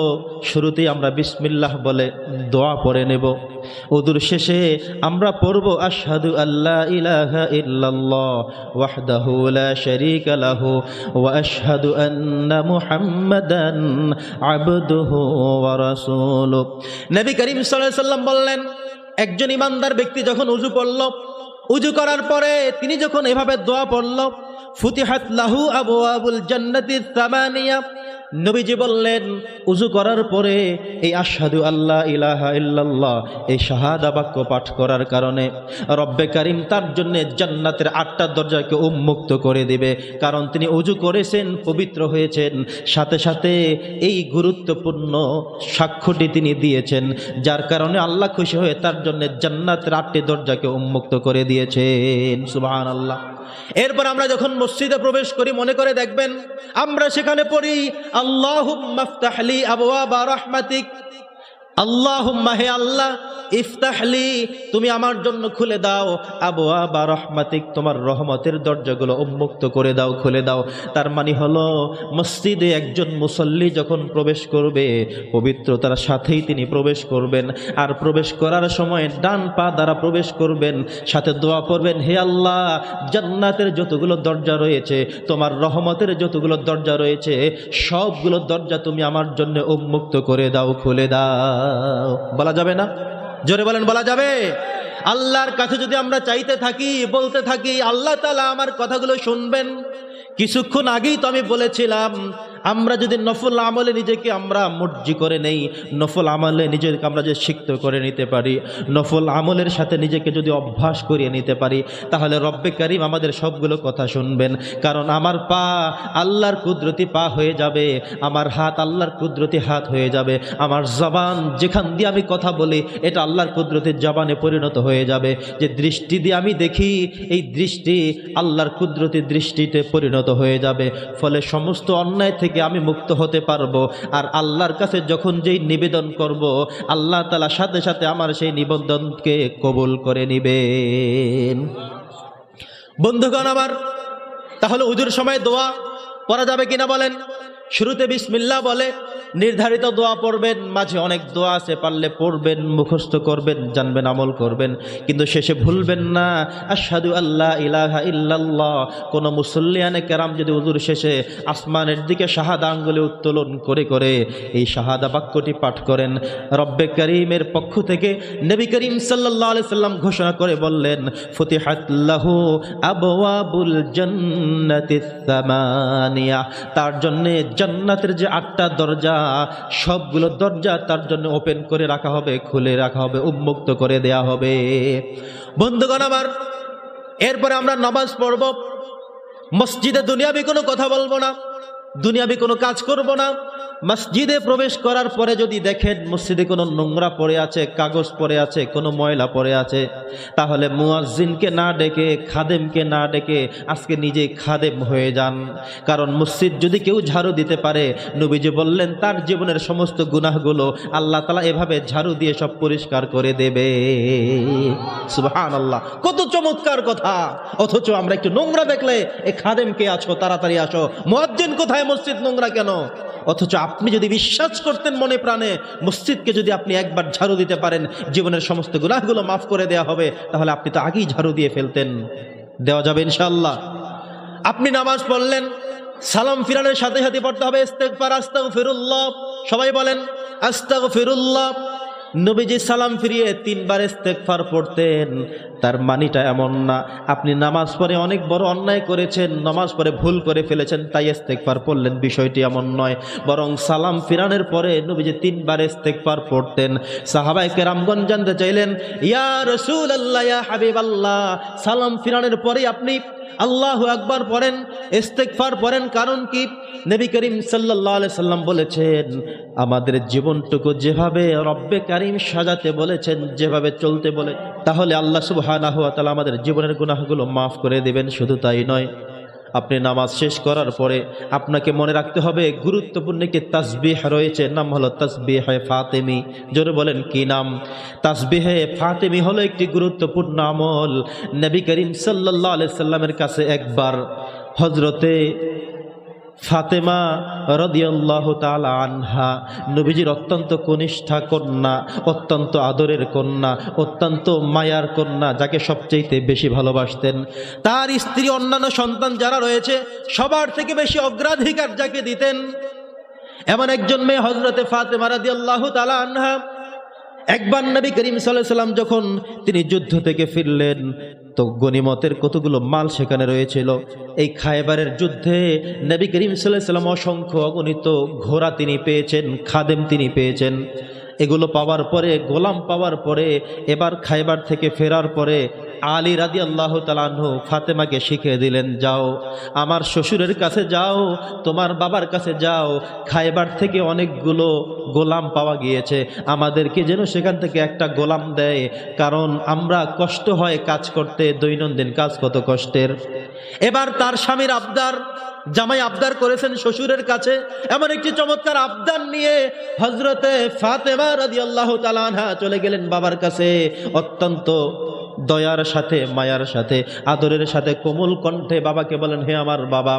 শুরুতেই আমরা বিসমিল্লাহ বলে দোয়া পড়ে নেব। উজুর শেষে আমরা পড়ব আশহাদু আল্লা ইলাহা ইল্লাল্লাহ ওয়াহদাহু লা শারীকা লাহু ওয়া আশহাদু আন্না মুহাম্মাদান আবদুহু ওয়া রাসূলুহু। নবী করিম সাল্লাল্লাহু আলাইহি ওয়াসাল্লাম বললেন একজন ইমানদার ব্যক্তি যখন উজু করল, উজু করার পরে তিনি যখন এভাবে দোয়া পড়ল ফুতিহাত লাহু আবওয়াবুল জান্নাতি সামানিয়া। নবীজি বললেন উজু করার পরে এই আশহাদু আল্লা ইলাহা ইল্লাল্লাহ এই শাহাদা বাক্য পাঠ করার কারণে রব্বে কারীম তার জন্য জান্নাতের 8টা দরজাকে উন্মুক্ত করে দিবে। কারণ তিনি উজু করেছেন, পবিত্র হয়েছেন, সাথে সাথে এই গুরুত্বপূর্ণ সাক্ষ্যটি তিনি দিয়েছেন, যার কারণে আল্লাহ খুশি হয়ে তার জন্য জান্নাতের 8টি দরজাকে উন্মুক্ত করে দিয়েছেন। সুবহানাল্লাহ। এরপর আমরা যখন মসজিদে প্রবেশ করি মনে করে দেখবেন আমরা সেখানে পড়ি আল্লাহুম্মা ইফতাহলি আবওয়াবা রাহমাতিক। আল্লাহুম্মা, হে আল্লাহ, ইফতাহলি, তুমি আমার জন্য খুলে দাও আবওয়াবা রাহমাতিক, তোমার রহমতের দরজাগুলো উন্মুক্ত করে দাও, খুলে দাও। তার মানে হলো মসজিদে একজন মুসল্লি যখন প্রবেশ করবে পবিত্রতার সাথেই তিনি প্রবেশ করবেন। আর প্রবেশ করার সময় ডান পা দ্বারা প্রবেশ করবেন, সাথে দোয়া করবেন হে আল্লাহ জান্নাতের যতগুলো দরজা রয়েছে, তোমার রহমতের যতগুলো দরজা রয়েছে সবগুলো দরজা তুমি আমার জন্য উন্মুক্ত করে দাও, খুলে দাও। বলা যাবে না? জোরে বলেন, বলা যাবে? আল্লাহর কাছে যদি আমরা চাইতে থাকি, বলতে থাকি, আল্লাহ তাআলা আমার কথাগুলো শুনবেন। কিছুক্ষণ আগেই তো আমি বলেছিলাম আমরা যদি নফল আমলে নিজেকে আমরা মর্জি করে নেই, নফল আমলে নিজেকে আমরা যদি সিক্ত করে নিতে পারি, নফল আমলের সাথে নিজেকে যদি অভ্যাস করিয়ে নিতে পারি, তাহলে রব্বে কারীম আমাদের সবগুলো কথা শুনবেন। কারণ আমার পা আল্লাহর কুদরতি পা হয়ে যাবে, আমার হাত আল্লাহর কুদরতি হাত হয়ে যাবে, আমার জবান যেখান দিয়ে আমি কথা বলি এটা আল্লাহর কুদরতির জবানে পরিণত হয়ে যাবে। যে দৃষ্টি দিয়ে আমি দেখি এই দৃষ্টি আল্লাহর কুদরতি দৃষ্টিতে পরিণত হয়ে যাবে। ফলে সমস্ত অন্যায় থেকে থেকে আমি মুক্ত হতে পারবো। আর আল্লাহর কাছে যখন যেই নিবেদন করব, আল্লাহ তাআলা সাথে সাথে আমার সেই নিবেদনকে কবুল করে নিবেন। বন্ধুগণ আমার, তাহলে উজুর সময় দোয়া পড়া যাবে কিনা বলেন? শুরুতে বিসমিল্লাহ বলে নির্ধারিত দোয়া পড়বেন, মাঝে অনেক দোয়া আছে, পারলে পড়বেন, মুখস্থ করবেন, জানবেন, আমল করবেন, কিন্তু শেষে ভুলবেন না আশহাদু আল্লা ইলাহা ইল্লাল্লাহ। কোন মুসল্লিয়ানে কেরাম যদি উজুর শেষে আসমানের দিকে শাহাদা আঙ্গুলে উত্তোলন করে করে এই শাহাদা বাক্যটি পাঠ করেন, রব্বে করিমের পক্ষ থেকে নবী করিম সাল্লাল্লাহু আলাইহি সাল্লাম ঘোষণা করে বললেন, ফুতিহাত লাহু আবওয়াবুল জান্নাতিস সামানিয়া। তার জন্য জান্নাতের যে 8টা দরজা, সবগুলো দরজা তার জন্য ওপেন করে রাখা হবে, খুলে রাখা হবে, উন্মুক্ত করে দেয়া হবে। বন্ধুগণ আমার, এরপরে আমরা নামাজ পড়ব। মসজিদে দুনিয়াবি কোনো কথা বলবো না, দুনিয়াবি কোনো কাজ করব না। মসজিদে প্রবেশ করার পরে যদি দেখেন মসজিদে কোনো নোংরা পড়ে আছে, কাগজ পড়ে আছে, কোনো ময়লা পড়ে আছে, তাহলে মুয়াজ্জিনকে না ডেকে, খাদেমকে না ডেকে আজকে নিজেই খাদেম হয়ে যান। কারণ মসজিদ যদি কেউ ঝাড়ু দিতে পারে, নবীজি বললেন তার জীবনের সমস্ত গুনাহগুলো আল্লাহ তাআলা এভাবে ঝাড়ু দিয়ে সব পরিষ্কার করে দেবে। সুবহানাল্লাহ, কত চমৎকার কথা! অথচ আমরা একটু নোংরা দেখলে এ খাদেম কে আছো, তাড়াতাড়ি আসো, মুয়াজ্জিন কোথায়, মসজিদ নোংরা কেন? অথচ আপনি যদি বিশ্বাস করতেন মনে প্রাণে, মসজিদকে যদি আপনি একবার ঝাড়ু দিতে পারেন, জীবনের সমস্ত গুনাহগুলো মাফ করে দেয়া হবে, তাহলে আপনি তো আগেই ঝাড়ু দিয়ে ফেলতেন। দেওয়া যাবে ইনশাআল্লাহ। আপনি নামাজ পড়লেন, সালাম ফিরানোর সাথে সাথে পড়তে হবে ইস্তেগফার, আস্তাগফিরুল্লাহ। সবাই বলেন আস্তাগফিরুল্লাহ। নবীজি সালাম ফিরিয়ে 3 বার ইস্তেগফার পড়তেন। তার মানিটা এমন না আপনি নামাজ পড়ে অনেক বড় অন্যায় করেছেন, নামাজ পড়ে ভুল করে ফেলেছেন তাই ইস্তেগফার পড়লেন, বিষয়টি এমন নয়। বরং সালাম ফিরানোর পরে নবীজি 3 বার ইস্তেগফার পড়তেন। সাহাবায়ে কেরামগণ জানতে চাইলেন, ইয়া রাসূলুল্লাহ, ইয়া হাবিবাল্লাহ, সালাম ফিরানোর পরে আপনি আল্লাহু আকবার পড়েন, ইস্তেগফার পড়েন, কারণ কি? নবী করিম সাল্লাল্লাহু আলাইহি সাল্লাম বলেছেন, আমাদের জীবনটুকু যেভাবে রব্বে কারীম সাজাতে বলেছেন, যেভাবে চলতে বলে, তাহলে আল্লাহ সুবহানাহু ওয়া তাআলা আমাদের জীবনের গুনাহগুলো মাফ করে দিবেন। শুধু তাই নয়, আপনি নামাজ শেষ করার পরে আপনাকে মনে রাখতে হবে গুরুত্বপূর্ণ একটি তাসবিহ রয়েছে, নাম হলো তাসবিহে ফাতেমি। জোরে বলেন কি নাম? তাসবিহে ফাতেমি হলো একটি গুরুত্বপূর্ণ আমল। নবী করিম সাল্লাল্লাহু আলাইহি সাল্লামের কাছে একবার হযরতে ফাতেমা রাদিয়াল্লাহু তাআলা আনহা, নবীজির অত্যন্ত কনিষ্ঠা কন্যা, অত্যন্ত আদরের কন্যা, অত্যন্ত মায়ার কন্যা, যাকে সবচেয়ে বেশি ভালোবাসতেন। তার স্ত্রী, অন্যান্য সন্তান যারা রয়েছে সবার থেকে বেশি অগ্রাধিকার যাকে দিতেন, এমন একজন মেয়ে হযরতে ফাতেমা রাদিয়াল্লাহু তাআলা আনহা। একবার নবী করিম সাল্লাল্লাহু আলাইহি সাল্লাম যখন তিনি যুদ্ধ থেকে ফিরলেন, তো গনিমতের কতগুলো মাল সেখানে রয়েছিল। এই খায়বারের যুদ্ধে নবী করিম সাল্লাল্লাহু আলাইহি সাল্লাম অসংখ্য অগণিত ঘোড়া তিনি পেয়েছেন, খাদেম তিনি পেয়েছেন। এগুলো পাওয়ার পরে, গোলাম পাওয়ার পরে, এবার খায়বার থেকে ফেরার পরে আলী রাদিয়াল্লাহু তাআলা আনহু ফাতেমাকে শিখিয়ে দিলেন, যাও আমার শ্বশুরের কাছে যাও, তোমার বাবার কাছে যাও, খায়বার থেকে অনেকগুলো গোলাম পাওয়া গিয়েছে, আমাদেরকে যেন সেখান থেকে একটা গোলাম দেয়, কারণ আমরা কষ্ট হয় কাজ করতে, দৈনন্দিন কাজ কত কষ্টের। এবার তার স্বামীর আবদার, জামাই আবদার করেছেন শ্বশুরের কাছে, এমন একটি চমৎকার আবদার নিয়ে হযরতে ফাতেমা রাদিয়াল্লাহু তাআলা আনহা চলে গেলেন বাবার কাছে। অত্যন্ত দয়ার সাথে, মায়ার সাথে, আদরের সাথে কোমল কণ্ঠে বাবাকে বলেন, হে আমার বাবা,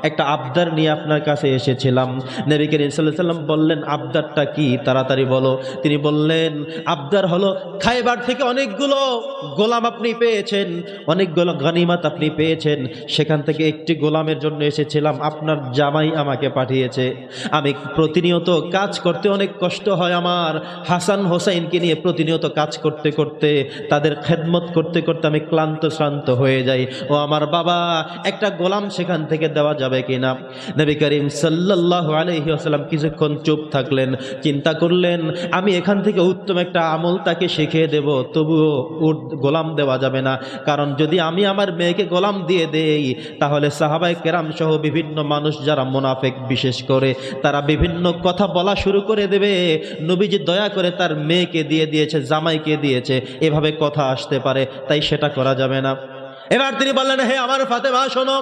একটা আবদার নিয়ে আপনার কাছে এসেছিলাম। নবী করিম সাল্লাল্লাহু আলাইহি সাল্লাম বললেন, আবদারটা কি, তাড়াতাড়ি বলো। তিনি বললেন, আবদার হলো খায়বার থেকে অনেকগুলো গোলাম আপনি পেয়েছেন, অনেকগুলো গনিমত আপনি পেয়েছেন, সেখান থেকে একটি গোলামের জন্য এসেছিলাম, আপনার জামাই আমাকে পাঠিয়েছে। আমি প্রতিনিয়ত কাজ করতে অনেক কষ্ট হয় আমার, হাসান হোসাইনকে নিয়ে প্রতিনিয়ত কাজ করতে করতে, তাদের খেদমত করতে করতে আমি ক্লান্ত শ্রান্ত হয়ে যাই। ও আমার বাবা, একটা গোলাম সেখান থেকে দেওয়া যাবে কিনা? নবী করিম সাল্লাল্লাহু আলাইহি ওয়াসাল্লাম কিছুক্ষণ চুপ থাকলেন, চিন্তা করলেন, আমি এখান থেকে উত্তম একটা আমল তাকে শিখিয়ে দেব, তবুও গোলাম দেওয়া যাবে না, কারণ যদি আমি আমার মেয়েকে গোলাম দিয়ে দেই, তাহলে সাহাবায়ে কেরাম সহ বিভিন্ন মানুষ যারা মুনাফিক বিশেষ করে, তারা বিভিন্ন কথা বলা শুরু করে দেবে, নবীজি দয়া করে তার মেয়েকে দিয়ে দিয়েছে, জামাইকে দিয়েছে, এভাবে কথা আসতে পারে, তাই সেটা করা যাবে না। এবার তিনি বললেন, হে আমার ফাতেমা শোনো,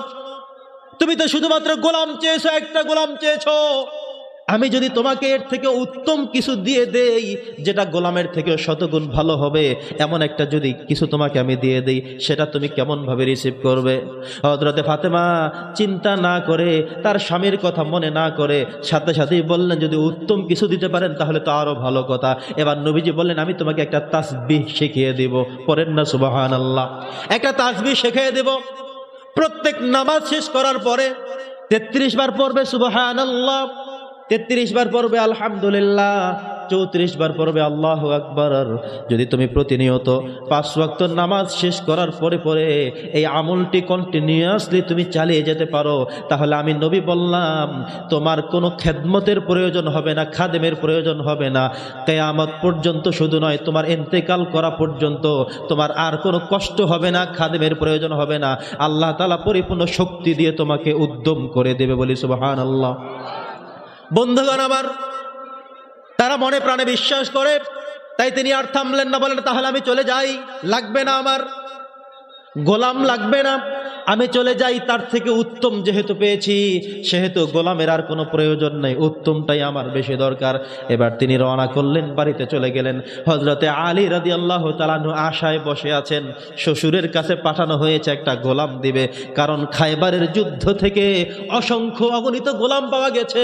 তুমি তো শুধুমাত্র গোলাম চেয়েছো, একটা গোলাম চেয়েছো। আমি যদি তোমাকে এর থেকে উত্তম কিছু দিয়ে দেই, যেটা গোলামের থেকেও শতগুণ ভালো হবে, এমন একটা যদি কিছু তোমাকে আমি দিয়ে দেই, সেটা তুমি কেমন ভাবে রিসিভ করবে? হযরতে ফাতেমা চিন্তা না করে, তার স্বামীর কথা মনে না করে সাথে সাথেই বললেন, যদি উত্তম কিছু দিতে পারেন তাহলে তো আরো ভালো কথা। এবার নবীজি বললেন, আমি তোমাকে একটা তাসবিহ শিখিয়ে দিব। পড়েন না সুবহানাল্লাহ। একটা তাসবিহ শিখিয়ে দেব। প্রত্যেক নামাজ শেষ করার পরে 33 বার পড়বে সুবহানাল্লাহ, 33 বার পড়বে আলহামদুলিল্লাহ, 34 বার পড়বে আল্লাহু আকবার। যদি তুমি প্রতিনিয়ত 5 ওয়াক্ত নামাজ শেষ করার পরে পরে এই আমলটি কন্টিনিউয়াসলি তুমি চালিয়ে যেতে পারো, তাহলে আমি নবী বললাম, তোমার কোনো খেদমতের প্রয়োজন হবে না, খাদেমের প্রয়োজন হবে না। কিয়ামত পর্যন্ত শুধু নয়, তোমার ইন্তেকাল করা পর্যন্ত তোমার আর কোনো কষ্ট হবে না, খাদেমের প্রয়োজন হবে না। আল্লাহ তাআলা পরিপূর্ণ শক্তি দিয়ে তোমাকে উদ্যম করে দেবে। বলি সুবহানাল্লাহ। বন্ধুগণ আমার, তারা মনে প্রাণে বিশ্বাস করে, তাই তিনি আর থামলেন না। বলেন, তাহলে আমি চলে যাই, লাগবে না, আমার গোলাম লাগবে না, আমি চলে যাই। তার থেকে উত্তম যেহেতু পেয়েছি, সেহেতু গোলামের আর কোনো প্রয়োজন নেই, উত্তমটাই আমার বেশি দরকার। এবার তিনি রওনা করলেন, বাড়িতে চলে গেলেন। হযরতে আলী রাদিয়াল্লাহু তাআলা আনহু আশায় বসে আছেন, শ্বশুরের কাছে পাঠানো হয়েছে একটা গোলাম দিবে। কারণ খায়বারের যুদ্ধ থেকে অসংখ্য অগণিত গোলাম পাওয়া গেছে,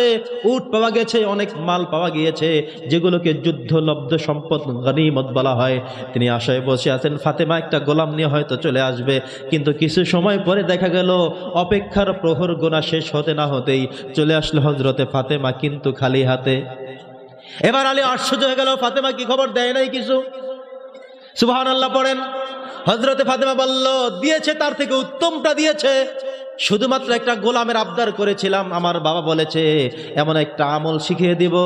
উট পাওয়া গেছে, অনেক মাল পাওয়া গিয়েছে, যেগুলোকে যুদ্ধলব্ধ সম্পদ, গনিমত বলা হয়। তিনি আশায় বসে আছেন, ফাতেমা একটা গোলাম নিয়ে হয়তো চলে আসবে। কিন্তু কিছু সময় পরে দেখা গেল, অপেক্ষার প্রহর গোনা শেষ হতে না হতেই চলে আসলো হযরতে ফাতেমা, কিন্তু খালি হাতে। এবার আলী আশ্চর্য হয়ে গেল, ফাতেমা কি খবর দেয় নাই কিছু? সুবহানাল্লাহ পড়েন। হযরতে ফাতেমা বলল, দিয়েছে, তার থেকে উত্তমটা দিয়েছে। শুধুমাত্র একটা গোলামের আবদার করেছিলাম, আমার বাবা বলেছে এমন একটা আমল শিখিয়ে দিব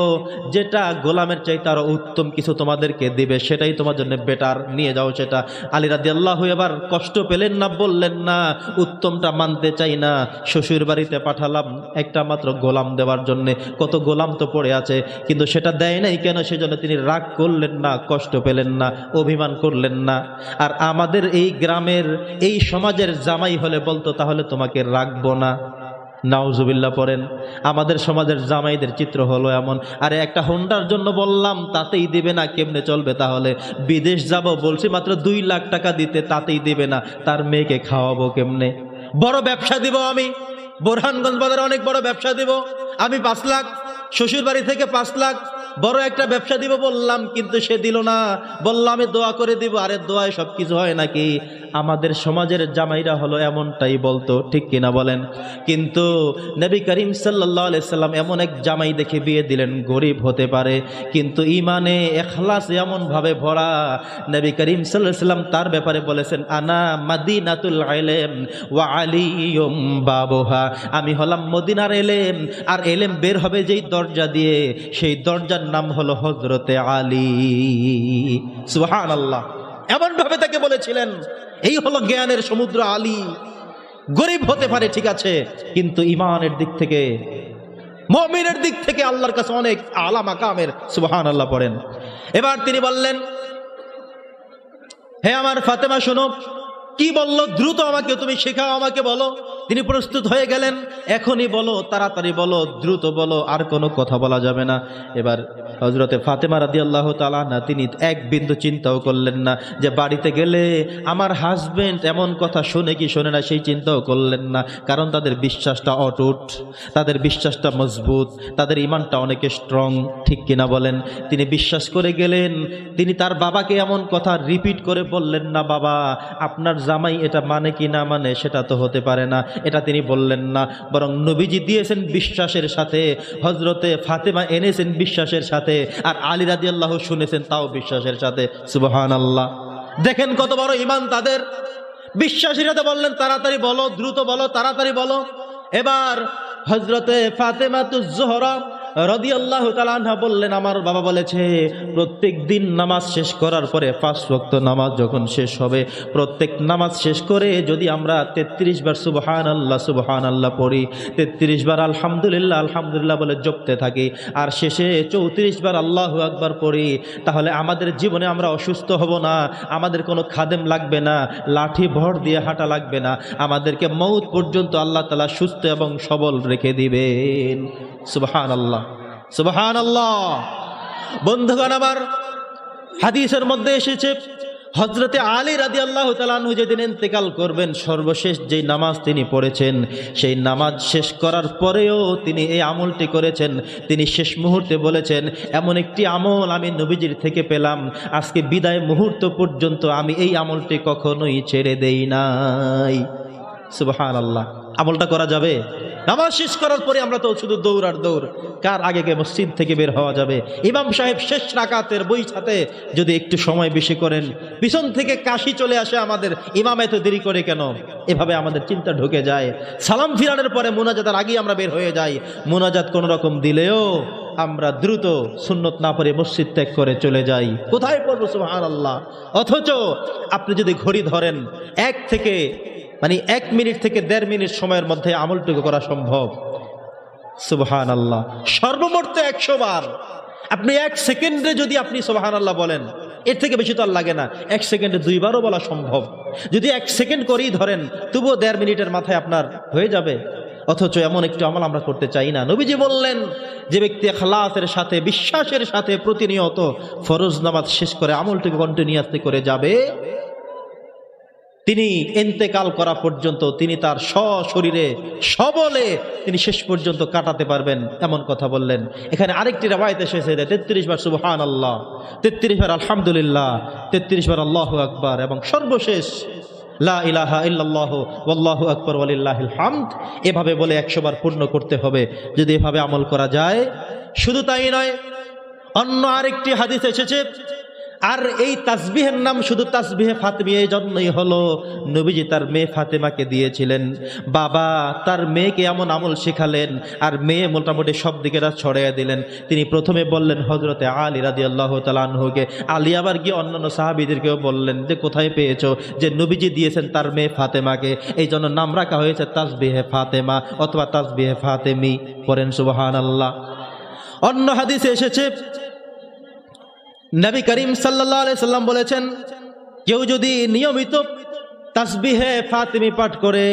যেটা গোলামের চাইতে আরো উত্তম কিছু তোমাদেরকে দিবে, সেটাই তোমার জন্য বেটার, নিয়ে যাও সেটা। আলী রাদিয়াল্লাহু এবার কষ্ট পেলেন না, বললেন না উত্তমটা মানতে চাই না, শ্বশুর বাড়িতে পাঠালাম একটা মাত্র গোলাম দেওয়ার জন্য, কত গোলাম তো পড়ে আছে, কিন্তু সেটা দেয় নাই কেন? সেজন্য তিনি রাগ করলেন না, কষ্ট পেলেন না, অভিমান করলেন না। আর আমাদের এই গ্রামের, এই সমাজের জামাই হলে বলতো, তাহলে তোমাকে রাখবো না। নাউজুবিল্লাহ পড়েন। আমাদের সমাজের জামাইদের চিত্র হলো এমন, আরে একটা হোন্ডার জন্য বললাম, তাতেই দিবে না, কেমনে চলবে? তাহলে বিদেশ যাব বলছি মাত্র 2 লাখ টাকা দিতে, তাতেই দিবে না, তার মেয়েকে খাওয়াবো কেমনে? বড় ব্যবসা দিব আমি, বোরহানগঞ্জ বাজারে অনেক বড় ব্যবসা দিব আমি, 5 লাখ, শ্বশুর বাড়ি থেকে 5 লাখ, বড় একটা ব্যবসা দিব বললাম, কিন্তু সে দিল না, বললাম আমি দোয়া করে দিব। আরে দোয়ায় সব কিছু হয় নাকি? আমাদের সমাজের জামাইরা হলো এমনটাই বলতো, ঠিক কিনা বলেন? কিন্তু নবী করিম সাল্লাল্লাহু আলাইহি সাল্লাম এমন এক জামাই দেখে বিয়ে দিলেন, গরিব হতে পারে কিন্তু ইমানে ইখলাস এমন ভাবে ভরা। নবী করিম সাল্লাল্লাহু আলাইহি সাল্লাম তার ব্যাপারে বলেছেন, আনা মাদিনাতুল ইলম ওয়া আলিয়ুম বাবুহা, আমি হলাম মদিনার এলেম, আর এলেম বের হবে যেই দরজা দিয়ে, সেই দরজার নাম হলো হযরতে আলী। সুবহানাল্লাহ। এমন ভাবে তাকে বলেছিলেন, এই হলো জ্ঞানের সমুদ্র আলী। গরিব হতে পারে ঠিক আছে, কিন্তু ইমানের দিক থেকে, মুমিনের দিক থেকে আল্লাহর কাছে অনেক আলা মাকামের। সুবহানাল্লাহ পড়েন। এবার তিনি বললেন, হে আমার ফাতেমা শোনো, কি বললো? দ্রুত আমাকে তুমি শেখাও, আমাকে বলো। তিনি প্রস্তুত হয়ে গেলেন, এখনই বলো, তাড়াতাড়ি বলো, দ্রুত বলো, আর কোনো কথা বলা যাবে না। এবার হযরতে ফাতেমা রাদিয়াল্লাহু তাআলা আনহা তিনি এক বিন্দু চিন্তাও করলেন না যে বাড়িতে গেলে আমার হাজবেন্ড এমন কথা শুনে কি শোনে না, সেই চিন্তাও করলেন না। কারণ তাদের বিশ্বাসটা অটুট, তাদের বিশ্বাসটা মজবুত, তাদের ইমানটা অনেক স্ট্রং, ঠিক কিনা বলেন? তিনি বিশ্বাস করে গেলেন। তিনি তার বাবাকে এমন কথা রিপিট করে বললেন না, বাবা আপনার জামাই এটা মানে কি না মানে সেটা তো হতে পারে না, এটা তিনি বললেন না। বরং নবীজি দিয়েছেন বিশ্বাসের সাথে, হযরতে ফাতেমা এনেছেন বিশ্বাসের সাথে, আর আলী রাদিয়াল্লাহু শুনেছেন তাও বিশ্বাসের সাথে। সুবহানাল্লাহ। দেখেন কত বড় ঈমান তাদের। বিশ্বাসের সাথে বললেন, তাড়াতাড়ি বলো, দ্রুত বলো, তাড়াতাড়ি বলো। এবার হযরতে ফাতেমাতুজ জোহরা রাদিয়াল্লাহু তাআলা আনহা বললেন, আমার বাবা বলেছে প্রত্যেক দিন নামাজ শেষ করার পরে 5 ওয়াক্ত নামাজ যখন শেষ হবে, প্রত্যেক নামাজ শেষ করে যদি আমরা 33 বার সুবহানাল্লাহ সুবহানাল্লাহ পড়ি, 33 বার আলহামদুলিল্লাহ আলহামদুলিল্লাহ বলে জপতে থাকি, আর শেষে 34 বার আল্লাহু আকবার পড়ি, তাহলে আমাদের জীবনে আমরা অসুস্থ হব না, আমাদের কোনো খাদেম লাগবে না, লাঠি ভর দিয়ে হাঁটা লাগবে না, আমাদেরকে মৌত পর্যন্ত আল্লাহ তাআলা সুস্থ এবং সবল রেখে দিবেন। সুবহানাল্লাহ সুবহানাল্লাহ। বন্ধুগণ আমার, হাদিসের মধ্যে এসেছে হযরতে আলী রাদিয়াল্লাহু তাআলা আনহু যেদিন ইন্তেকাল করবেন, সর্বশেষ যেই নামাজ তিনি পড়েছেন, সেই নামাজ শেষ করার পরেও তিনি এই আমলটি করেছেন। তিনি শেষ মুহূর্তে বলেছেন, এমন একটি আমল আমি নবীজির থেকে পেলাম, আজকে বিদায় মুহূর্ত পর্যন্ত আমি এই আমলটি কখনোই ছেড়ে দেই নাই। সুবহানাল্লাহ। আমলটা করা যাবে? নামাজ শেষ করার পরে আমরা তো শুধু দৌড় আর দৌড়, কার আগে মসজিদ থেকে বের হওয়া যাবে? ইমাম সাহেব শেষ রাকাতের বই সাথে যদি একটু সময় বেশি করেন, পিছন থেকে কাশি চলে আসে আমাদের, ইমাম এত দেরি করে কেন? এভাবে আমাদের চিন্তা ঢুকে যায়। সালাম ফিরানোর পরে মুনাজাতের আগেই আমরা বের হয়ে যাই, মুনাজাত কোনো রকম দিলেও আমরা দ্রুত সুন্নত না পড়ে মসজিদ ত্যাগ করে চলে যাই। কোথায় পড়বো? সুবহানাল্লাহ। অথচ আপনি যদি ঘড়ি ধরেন, 1 মিনিট থেকে 1.5 মিনিট সময়ের মধ্যে আমলটুকু করা সম্ভব। সুবহানাল্লাহ। সর্বমোট 100 বার। আপনি 1 সেকেন্ডে যদি আপনি সুবহানাল্লাহ বলেন, এর থেকে বেশি তো আর লাগে না, 1 সেকেন্ডে 2 বারও বলা সম্ভব। যদি 1 সেকেন্ড করেই ধরেন, তবুও 1.5 মিনিটের মাথায় আপনার হয়ে যাবে। অথচ এমন একটু আমল আমরা করতে চাই না। নবীজি বললেন, যে ব্যক্তি ইখলাসের সাথে, বিশ্বাসের সাথে প্রতিনিয়ত ফরজ নামাজ শেষ করে আমলটিকে কন্টিনিউয়াসলি করে যাবে, তিনি ইন্তেকাল করা পর্যন্ত তিনি তার সশরীরে সবলে তিনি শেষ পর্যন্ত কাটাতে পারবেন, এমন কথা বললেন। এখানে আরেকটি রওয়ায়াত এসেছে, 33 বার সুবহানাল্লাহ, 33 বার আলহামদুলিল্লাহ, 33 বার আল্লাহু আকবার, এবং সর্বশেষ লা ইলাহা ইল্লাল্লাহু ওয়াল্লাহু আকবার ওয়ালিল্লাহিল হামদ। এভাবে বলে 100 বার পূর্ণ করতে হবে। যদি এভাবে আমল করা যায়, শুধু তাই নয়, অন্য আরেকটি হাদিস এসেছে, আর এই তাসবিহের নাম শুধু তাসবিহে ফাতিমী এই জন্যই হলো, নবীজি তার মেয়ে ফাতেমাকে দিয়েছিলেন। বাবা তার মেয়েকে এমন আমল শেখালেন, আর মেয়ে মোটামুটি সব দিকে ছড়িয়ে দিলেন। তিনি প্রথমে বললেন হযরতে আলী রাদিয়াল্লাহু তাআলা আনহুকে, আলী আবার গিয়ে অন্যান্য সাহাবীদেরকেও বললেন যে কোথায় পেয়েছো, যে নবীজি দিয়েছেন তার মেয়ে ফাতেমাকে, এই জন্য নাম রাখা হয়েছে তাসবিহে ফাতেমা অথবা তাসবিহে ফাতেমী। পড়েন সুবহানাল্লাহ। অন্য হাদিসে এসেছে, নবী করিম সাল্লাল্লাহু আলাইহি সাল্লাম বলেছেন, কেউ যদি নিয়মিত তাসবিহে ফাতিমী পাঠ করে,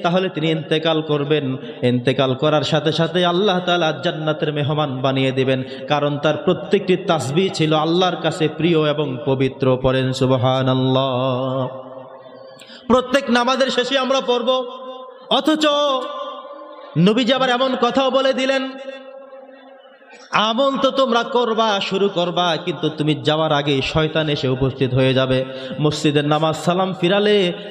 তাহলে তিনি ইন্তেকাল করবেন। ইন্তেকাল করার সাথে সাথে আল্লাহ তাআলা জান্নাতের মেহমান বানিয়ে দিবেন, কারণ তার প্রত্যেকটি তাসবিহ ছিল আল্লাহর কাছে প্রিয় এবং পবিত্র। পড়েন সুবহানাল্লাহ। প্রত্যেক নামাজের শেষে আমরা পড়ব, অথচ নবীজি আবার এমন কথাও বলে দিলেন, আমল তো তোমরা করবা, শুরু করবা, কিন্তু তুমি যাওয়ার আগে শয়তান এসে উপস্থিত হয়ে যাবে। মসজিদের নামাজ সালাম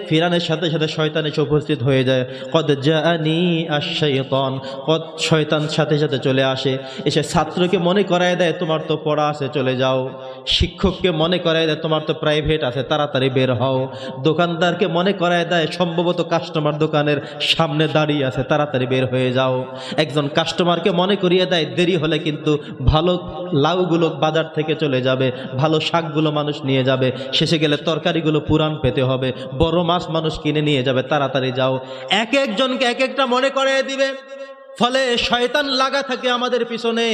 ফিরানের সাথে সাথে শয়তান এসে উপস্থিত হয়ে যায়। কদ জাআনি আশ-শাইতান, কদ শয়তান সাথে সাথে চলে আসে, এসে ছাত্রকে মনে করায় দেয় তোমার তো পড়া আছে চলে যাও, শিক্ষককে মনে করায় দেয় তোমার তো প্রাইভেট আছে তাড়াতাড়ি বের হও, দোকানদারকে মনে করায় দেয় সম্ভবত কাস্টমার দোকানের সামনে দাঁড়িয়ে আছে তাড়াতাড়ি বের হয়ে যাও, একজন কাস্টমারকে মনে করিয়ে দেয় দেরি হলে কিন্তু ভালো লাউগুলো বাজার থেকে চলে যাবে, ভালো শাকগুলো মানুষ নিয়ে যাবে, শেষে গেলে তরকারিগুলো পুরান পেতে হবে, বড় মাছ মানুষ কিনে নিয়ে যাবে, তাড়াতাড়ি যাও। এক একজনকে এক একটা মনে করিয়ে দিবে। ফলে শয়তান লাগা থাকে আমাদের পিছনে।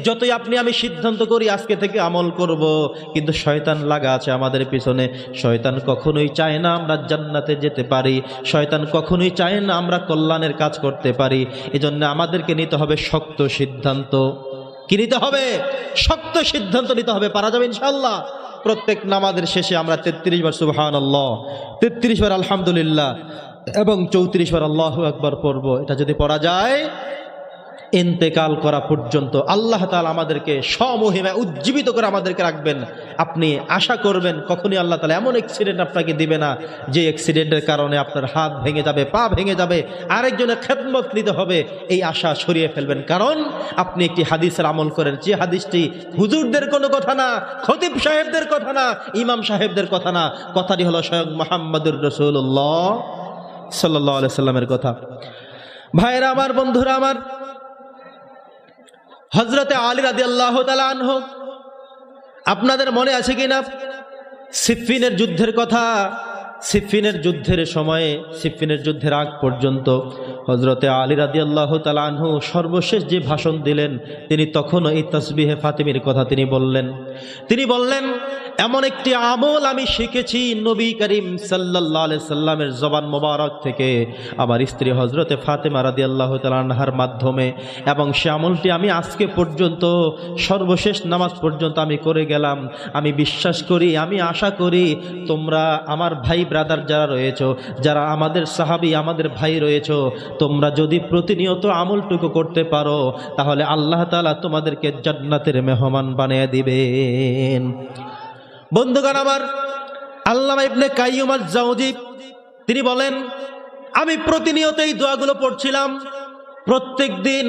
যতই আপনি আমি সিদ্ধান্ত করি আজকে থেকে আমল করব, কিন্তু শয়তান লাগা আছে আমাদের পিছনে। শয়তান কখনোই চায় না আমরা জান্নাতে যেতে পারি, শয়তান কখনোই চায় না আমরা কল্যাণের কাজ করতে পারি। এজন্য আমাদেরকে নিতে হবে শক্ত সিদ্ধান্ত। কি নিতে হবে? শক্ত সিদ্ধান্ত নিতে হবে। পারা যাবে ইনশাআল্লাহ। প্রত্যেক নামাজের শেষে আমরা 33 বার সুবহানাল্লাহ, 33 বার আলহামদুলিল্লাহ এবং 34 বার আল্লাহু আকবার পড়ব। এটা যদি পড়া যায়, ইন্তেকাল করা পর্যন্ত আল্লাহ তাআলা আমাদেরকে সমহিমায় উজ্জীবিত করে আমাদেরকে রাখবেন। আপনি আশা করবেন কখনই আল্লাহ তাআলা এমন অ্যাক্সিডেন্ট আপনাকে দিবে না যে অ্যাক্সিডেন্টের কারণে আপনার হাত ভেঙে যাবে, পা ভেঙে যাবে, আরেকজনের খেদমত নিতে হবে, এই আশা সরিয়ে ফেলবেন। কারণ আপনি একটি হাদিসের আমল করেন, যে হাদিসটি হুজুরদের কোনো কথা না, খতিব সাহেবদের কথা না, ইমাম সাহেবদের কথা না, কথাটি হলো স্বয়ং মুহাম্মদুর রাসূলুল্লাহ সাল্লাল্লাহু আলাইহি সাল্লামের কথা। ভাইরা আমার, বন্ধুরা আমার, হযরতে আলী রাদিয়াল্লাহু তাআলা আনহু, আপনাদের মনে আছে কিনা সিফফিনের যুদ্ধের কথা? সিফফিনের যুদ্ধের সময়ে, সিফফিনের যুদ্ধের আগ পর্যন্ত হযরতে আলী রাদিয়াল্লাহু তাআলা আনহু সর্বশেষ যে ভাষণ দিলেন, তিনি তখনও এই তাসবিহে ফাতিমির কথা তিনি বললেন এমন একটি আমল আমি শিখেছি নবী করিম সাল্লাল্লাহু আলাইহি সাল্লামের জবান মোবারক থেকে, আমার স্ত্রী হযরতে ফাতেমা রাদিয়াল্লাহু তাআলা আনহার মাধ্যমে, এবং সে আমলটি আমি আজকে পর্যন্ত সর্বশেষ নামাজ পর্যন্ত আমি করে গেলাম। আমি বিশ্বাস করি, আমি আশা করি তোমরা আমার ভাই ব্রাদার যারা রয়েছো, যারা আমাদের সাহাবী, আমাদের ভাই রয়েছো, তোমরা যদি প্রতিনিয়ত আমলটুকু করতে পারো তাহলে আল্লাহ তাআলা তোমাদেরকে জান্নাতের মেহমান বানিয়ে দিবেন। বন্ধুগণ আমার, আল্লামা ইবনে কাইয়্যিম আল-জাওজি তিনি বলেন, আমি প্রতিনিয়ত এই দোয়াগুলো পড়ছিলাম। প্রত্যেক দিন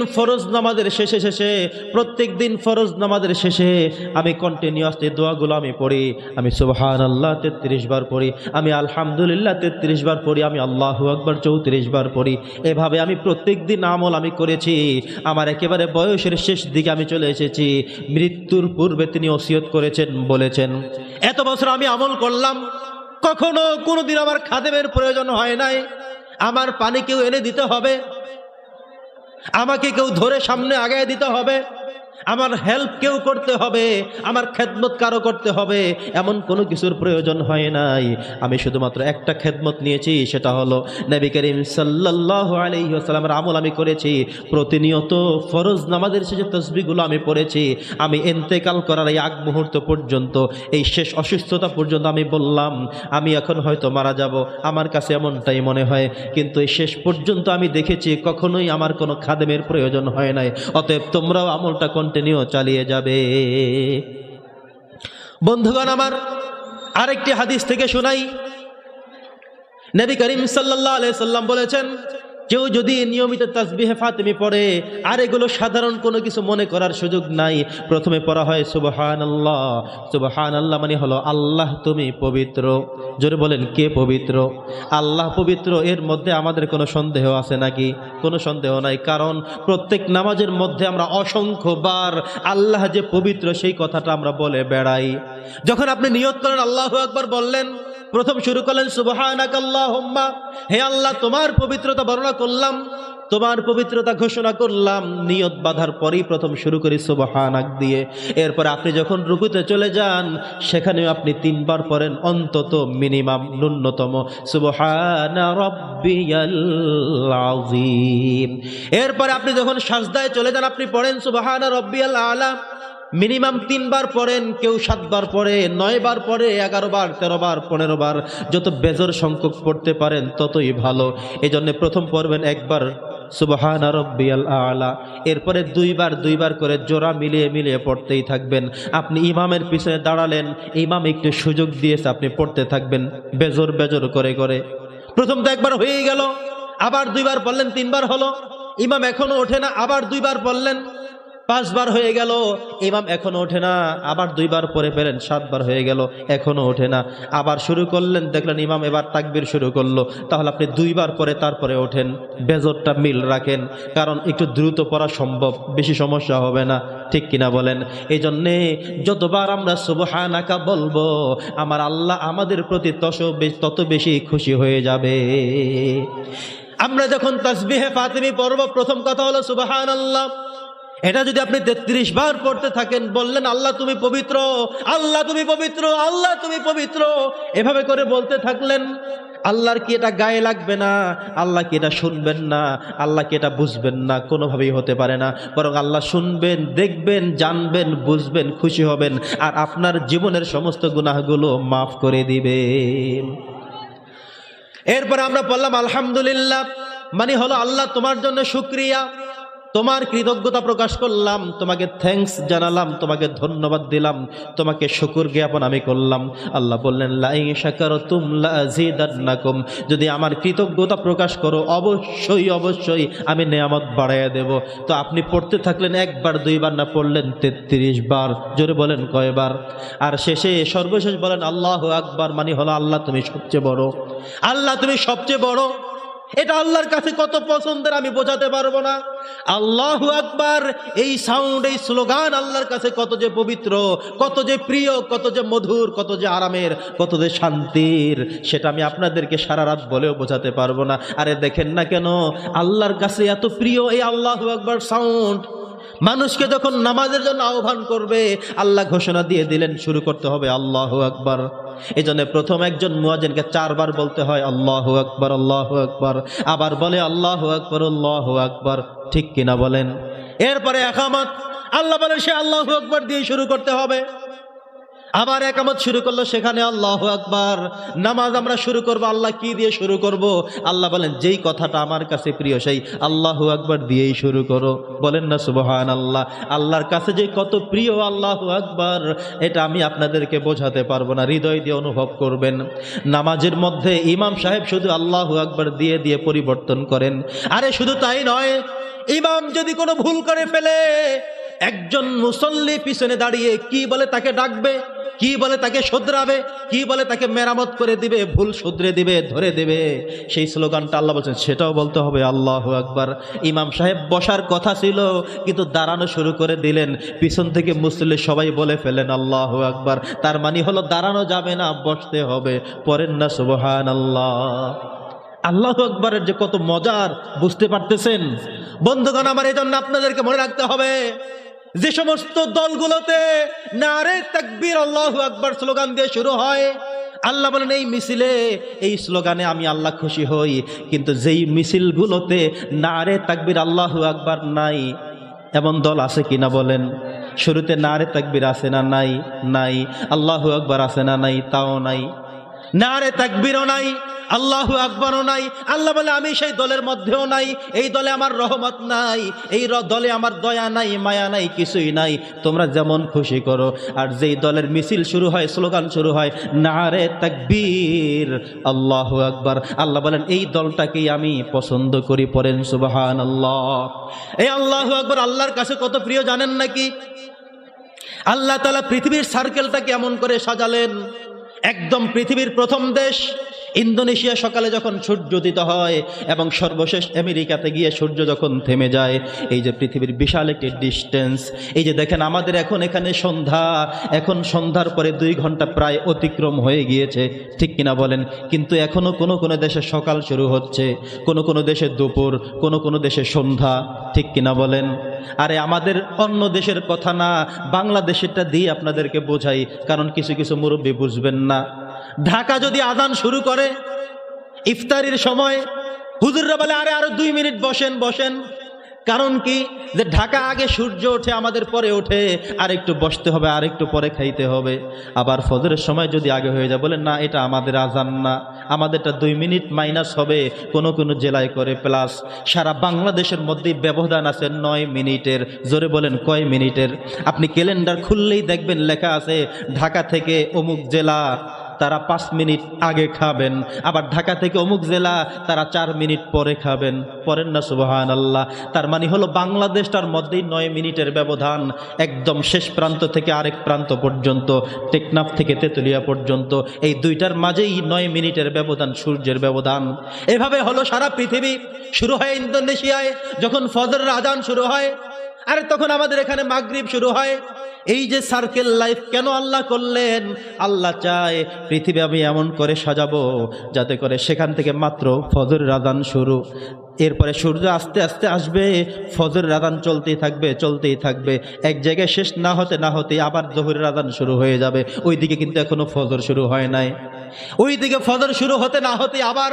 ফরজ নামাজের শেষে আমি কন্টিনিউয়াসলি দোয়াগুলো আমি পড়ি। আমি সুবহানাল্লাহ 33 বার পড়ি, আমি আলহামদুলিল্লাহ 33 বার পড়ি, আমি আল্লাহু আকবার 34 বার পড়ি। এভাবে আমি প্রত্যেক দিন আমল আমি করেছি। আমার একেবারে বয়সের শেষ দিকে আমি চলে এসেছি। মৃত্যুর পূর্বে তিনি ওসিয়ত করেছেন, বলেছেন, এত বছর আমি আমল করলাম, কখনো কোনোদিন আমার খাদেমের প্রয়োজন হয় নাই। আমার পানি কেউ এনে দিতে হবে, আমাকে কেউ ধরে সামনে আগায় দিতে হবে, আমার হেল্প কেউ করতে হবে, আমার খেদমত কারো করতে হবে, এমন কোনো কিছুর প্রয়োজন হয় নাই। আমি শুধুমাত্র একটা খেদমত নিয়েছি, সেটা হলো নবী করিম সাল্লাল্লাহু আলাইহি ওয়াসাল্লামের আমল আমি করেছি। প্রতিনিয়ত ফরজ নামাজের শেষে তাসবিহগুলো আমি পড়েছি। আমি ইন্তেকাল করার এই আগ মুহূর্ত পর্যন্ত, এই শেষ অসুস্থতা পর্যন্ত আমি বললাম আমি এখন হয়তো মারা যাব, আমার কাছে এমনটাই মনে হয়, কিন্তু এই শেষ পর্যন্ত আমি দেখেছি কখনোই আমার কোনো খাদেমের প্রয়োজন হয় নাই। অতএব তোমরাও আমলটা কন্টিনিউ চালিয়ে যাবে। বন্ধুগণ আমার, আরেকটি হাদিস থেকে শোনাই। নবী করিম সাল্লাল্লাহু আলাইহি সাল্লাম বলেছেন, কেউ যদি নিয়মিত তাসবিহে ফাতিমি পড়ে, আর এগুলো সাধারণ কোনো কিছু মনে করার সুযোগ নাই। প্রথমে পড়া হয় সুবহানাল্লাহ। সুবহানাল্লাহ মানে হলো আল্লাহ তুমি পবিত্র। জোরে বলেন, কে পবিত্র? আল্লাহ পবিত্র। এর মধ্যে আমাদের কোনো সন্দেহ আছে নাকি? কোনো সন্দেহ নাই, কারণ প্রত্যেক নামাজের মধ্যে আমরা অসংখ্যবার আল্লাহ যে পবিত্র সেই কথাটা আমরা বলে বেড়াই। যখন আপনি নিয়ত করেন আল্লাহু আকবার বললেন, প্রথম শুরু করলেন সুবহানাকাল্লাহুম্মা, হে আল্লাহ তোমার পবিত্রতা বর্ণনা করলাম, তোমার পবিত্রতা ঘোষণা করলাম। নিয়ত বাঁধার পরেই প্রথম শুরু করি সুবহানাক দিয়ে। এরপর আপনি যখন রুকুতে চলে যান, সেখানেও আপনি 3 বার পড়েন অন্তত, মিনিমাম ন্যূনতম সুবহানা রাব্বিয়াল আযীম। এরপর আপনি যখন সাজদায় চলে যান, আপনি পড়েন সুবহানা রাব্বিয়াল আলা। মিনিমাম 3 বার পড়েন, কেউ 7 বার পড়ে, 9 বার পড়ে, 11 বার, 13 বার, 15 বার, যত বেজর সংখ্যক পড়তে পারেন ততই ভালো। এজন্য প্রথম পড়বেন একবার সুবহানা রাব্বিয়াল আলা, এরপরে 2 বার করে জোড়া মিলিয়ে পড়তেই থাকবেন। আপনি ইমামের পিছনে দাঁড়ালেন, ইমাম একটু সুযোগ দিয়েছে, আপনি পড়তে থাকবেন বেজর করে। প্রথম তো একবার হয়ে গেল, আবার 2 বার পড়লেন, 3 বার হলো, ইমাম এখনো ওঠে না, আবার 2 বার পড়লেন, 5 বার হয়ে গেল, ইমাম এখনো ওঠে না, আবার 2 বার পরে ফেলেন, 7 বার হয়ে গেল, এখনো ওঠে না, আবার শুরু করলেন, দেখলেন ইমাম এবার তাকবীর শুরু করলো, তাহলে আপনি 2 বার পরে তারপরে ওঠেন। বেজরটা মিল রাখেন, কারণ একটু দ্রুত পড়া সম্ভব, বেশি সমস্যা হবে না, ঠিক কিনা বলেন? এই জন্যে যতবার আমরা সুবহানাকা বলবো, আমার আল্লাহ আমাদের প্রতি তত বেশি খুশি হয়ে যাবে। আমরা যখন তাসবিহে ফাতিমি পড়ব, প্রথম কথা হলো সুবহানাল্লাহ। এটা যদি আপনি 33 বার পড়তে থাকেন, বললেন আল্লাহ তুমি পবিত্র, আল্লাহ তুমি পবিত্র, আল্লাহ তুমি পবিত্র, এভাবে করে বলতে থাকলেন, আল্লাহর কি এটা গায়ে লাগবে না? আল্লাহ কি এটা শুনবেন না? আল্লাহ কি এটা বুঝবেন না? কোনোভাবেই হতে পারে না। বরং আল্লাহ শুনবেন, দেখবেন, জানবেন, বুঝবেন, খুশি হবেন, আর আপনার জীবনের সমস্ত গুনাহগুলো মাফ করে দিবেন। এরপর আমরা বললাম আলহামদুলিল্লাহ, মানে হলো আল্লাহ তোমার জন্য শুকরিয়া, তোমার কৃতজ্ঞতা প্রকাশ করলাম, তোমাকে থ্যাঙ্কস জানালাম, তোমাকে ধন্যবাদ দিলাম, তোমাকে শুকর জ্ঞাপন আমি করলাম। আল্লাহ বললেন লাইন শাকারতুম লাযিদান্নাকুম, যদি আমার কৃতজ্ঞতা প্রকাশ করো অবশ্যই আমি নেয়ামত বাড়াইয়া দেব। তো আপনি পড়তে থাকলেন, 1 বার 2 বার না, পড়লেন 33 বার। জোরে বলেন কয়বার? আর শেষে সর্বশেষ বলেন আল্লাহু আকবার, মানে হলো আল্লাহ তুমি সবচেয়ে বড়, আল্লাহ তুমি সবচেয়ে বড়। এটা আল্লাহর কাছে কত পছন্দের আমি বোঝাতে পারবো না। আল্লাহু আকবার, এই সাউন্ড, এই স্লোগান আল্লাহর কাছে কত যে পবিত্র, কত যে প্রিয়, কত যে মধুর, কত যে আরামের, কত যে শান্তির, সেটা আমি আপনাদেরকে সারা রাত বলেও বোঝাতে পারবো না। আরে দেখেন না কেন আল্লাহর কাছে এত প্রিয় এই আল্লাহু আকবার সাউন্ড। মানুষকে যখন নামাজের জন্য আহ্বান করবে, আল্লাহ ঘোষণা দিয়ে দিলেন শুরু করতে হবে আল্লাহু আকবার। এই জন্য প্রথম একজন মুয়াজ্জিনকে 4 বার বলতে হয় আল্লাহু আকবার, আল্লাহু আকবার, আবার বলে আল্লাহু আকবার, আল্লাহু আকবার, ঠিক কিনা বলেন? এরপরে একামত, আল্লাহ বলেন সে আল্লাহু আকবার দিয়ে শুরু করতে হবে। আবার একামত শুরু করলো, সেখানে আল্লাহু আকবার। নামাজ আমরা শুরু করব, আল্লাহ কি দিয়ে শুরু করব? আল্লাহ বলেন যেই কথাটা আমার কাছে প্রিয় সেই আল্লাহু আকবার দিয়েই শুরু করো। বলেন না সুবহানাল্লাহ। আল্লাহর কাছে যে কত প্রিয় আল্লাহু আকবার, এটা আমি আপনাদেরকে বোঝাতে পারবো না, হৃদয় দিয়ে অনুভব করবেন। নামাজের মধ্যে ইমাম সাহেব শুধু আল্লাহু আকবার দিয়ে দিয়ে পরিবর্তন করেন। আরে শুধু তাই নয়, ইমাম যদি কোনো ভুল করে ফেলে, একজন মুসল্লি পিছনে দাঁড়িয়ে কি বলে তাকে ডাকবে, কি বলে তাকে শুধরাবে, কি বলে তাকে মেরামত করে দিবে, ভুল শুধরে দিবে, ধরে দেবে, সেই স্লোগানটা আল্লাহ বলছেন সেটাও বলতে হবে আল্লাহু আকবার। ইমাম সাহেব বসার কথা ছিল কিন্তু দাঁড়ানো শুরু করে দিলেন, পিছন থেকে মুসল্লি সবাই বলে ফেলেন আল্লাহু আকবার। তার মানে হলো দাঁড়ানো যাবে না, বসতে হবে। পড়েন না সুবহানাল্লাহ। আল্লাহু আকবারের যে কত মজার, বুঝতে পারতেছেন বন্ধুগণ? আমার এই জন্য আপনাদেরকে মনে রাখতে হবে, যে সমস্ত দলগুলোতে নারে তাকবীর আল্লাহু আকবার স্লোগান দিয়ে শুরু হয়, আল্লাহ বলেন এই মিছিলে, এই স্লোগানে আমি আল্লাহ খুশি হই। কিন্তু যেই মিছিলগুলোতে নারে তাকবীর আল্লাহু আকবার নাই, এমন দল আছে কিনা বলেন? শুরুতে নারে তাকবীর আছে না নাই? নাই। আল্লাহু আকবার আছে না নাই? তাও নাই। নারে তাকবীরও নাই, আল্লাহু আকবারও নাই। আল্লাহ বলে আমি সেই দলের মধ্যেও নাই, এই দলে আমার রহমত নাই, এই দলে আমার দয়া নাই, মায়া নাই, কিছুই নাই। তোমরা যেমন খুশি করো। আর যেই দলের মিছিল শুরু হয়, স্লোগান শুরু হয় নারে তাকবীর আল্লাহু আকবার, আল্লাহ বলেন এই দলটাকেই আমি পছন্দ করি। পড়েন সুবহানাল্লাহ। এই আল্লাহু আকবার আল্লাহর কাছে কত প্রিয় জানেন নাকি? আল্লাহ তাআলা পৃথিবীর সার্কেলটাকে এমন করে সাজালেন, একদম পৃথিবীর প্রথম দেশ ইন্দোনেশিয়া সকালে যখন সূর্য উদিত হয় এবং সর্বশেষ আমেরিকাতে গিয়ে সূর্য যখন থেমে যায়, এই যে পৃথিবীর বিশাল একটি ডিস্টেন্স, এই যে দেখেন আমাদের এখন এখানে সন্ধ্যা, এখন সন্ধ্যার পরে 2 ঘন্টা প্রায় অতিক্রম হয়ে গিয়েছে, ঠিক কিনা বলেন? কিন্তু এখনো কোনো কোনো দেশে সকাল শুরু হচ্ছে, কোনো কোনো দেশে দুপুর, কোনো কোনো দেশে সন্ধ্যা, ঠিক কিনা বলেন? আরে আমাদের অন্য দেশের কথা না, বাংলাদেশেরটা দিয়ে আপনাদেরকে বোঝাই, কারণ কিছু কিছু মুরব্বী বুঝবেন না। ঢাকা যদি আজান শুরু করে ইফতারির সময়, হুজুররা বলে আরে আরো 2 মিনিট বসেন বসেন। কারণ কি? যে ঢাকা আগে সূর্য ওঠে, আমাদের পরে ওঠে, আর একটু বসতে হবে, আর একটু পরে খাইতে হবে। আবার ফজরের সময় যদি আগে হয়ে যায়, বলেন না এটা আমাদের আজান না, আমাদেরটা 2 মিনিট মাইনাস হবে, কোনো কোনো জেলায় করে প্লাস। সারা বাংলাদেশের মধ্যেই ব্যবধান আছে 9 মিনিটের। জোরে বলেন কয় মিনিটের? আপনি ক্যালেন্ডার খুললেই দেখবেন লেখা আছে ঢাকা থেকে অমুক জেলা তারা 5 মিনিট আগে খাবেন, আবার ঢাকা থেকে অমুক জেলা তারা 4 মিনিট পরে খাবেন। পড়েন না সুবহানাল্লাহ। তার মানে হলো বাংলাদেশটার মধ্যেই 9 মিনিটের ব্যবধান, একদম শেষ প্রান্ত থেকে আরেক প্রান্ত পর্যন্ত, টেকনাফ থেকে তেতুলিয়া পর্যন্ত, এই দুইটার মাঝেই 9 মিনিটের ব্যবধান, সূর্যের ব্যবধান। এভাবে হলো সারা পৃথিবী। শুরু হয় ইন্দোনেশিয়ায় যখন ফজরের আজান শুরু হয়, আর তখন আমাদের এখানে মাগরিব শুরু হয়। এই যে সার্কেল লাইফ কেন আল্লাহ করলেন? আল্লাহ চায় পৃথিবী আমি এমন করে সাজাবো যাতে করে সেখান থেকে মাত্র ফজরের আযান শুরু, এরপরে সূর্য আস্তে আস্তে আসবে, ফজরের আযান চলতেই থাকবে চলতেই থাকবে, এক জায়গায় শেষ না হতে না হতে আবার যোহরের আযান শুরু হয়ে যাবে। ওইদিকে কিন্তু এখনো ফজর শুরু হয় নাই। ওইদিকে ফজর শুরু হতে না হতে আবার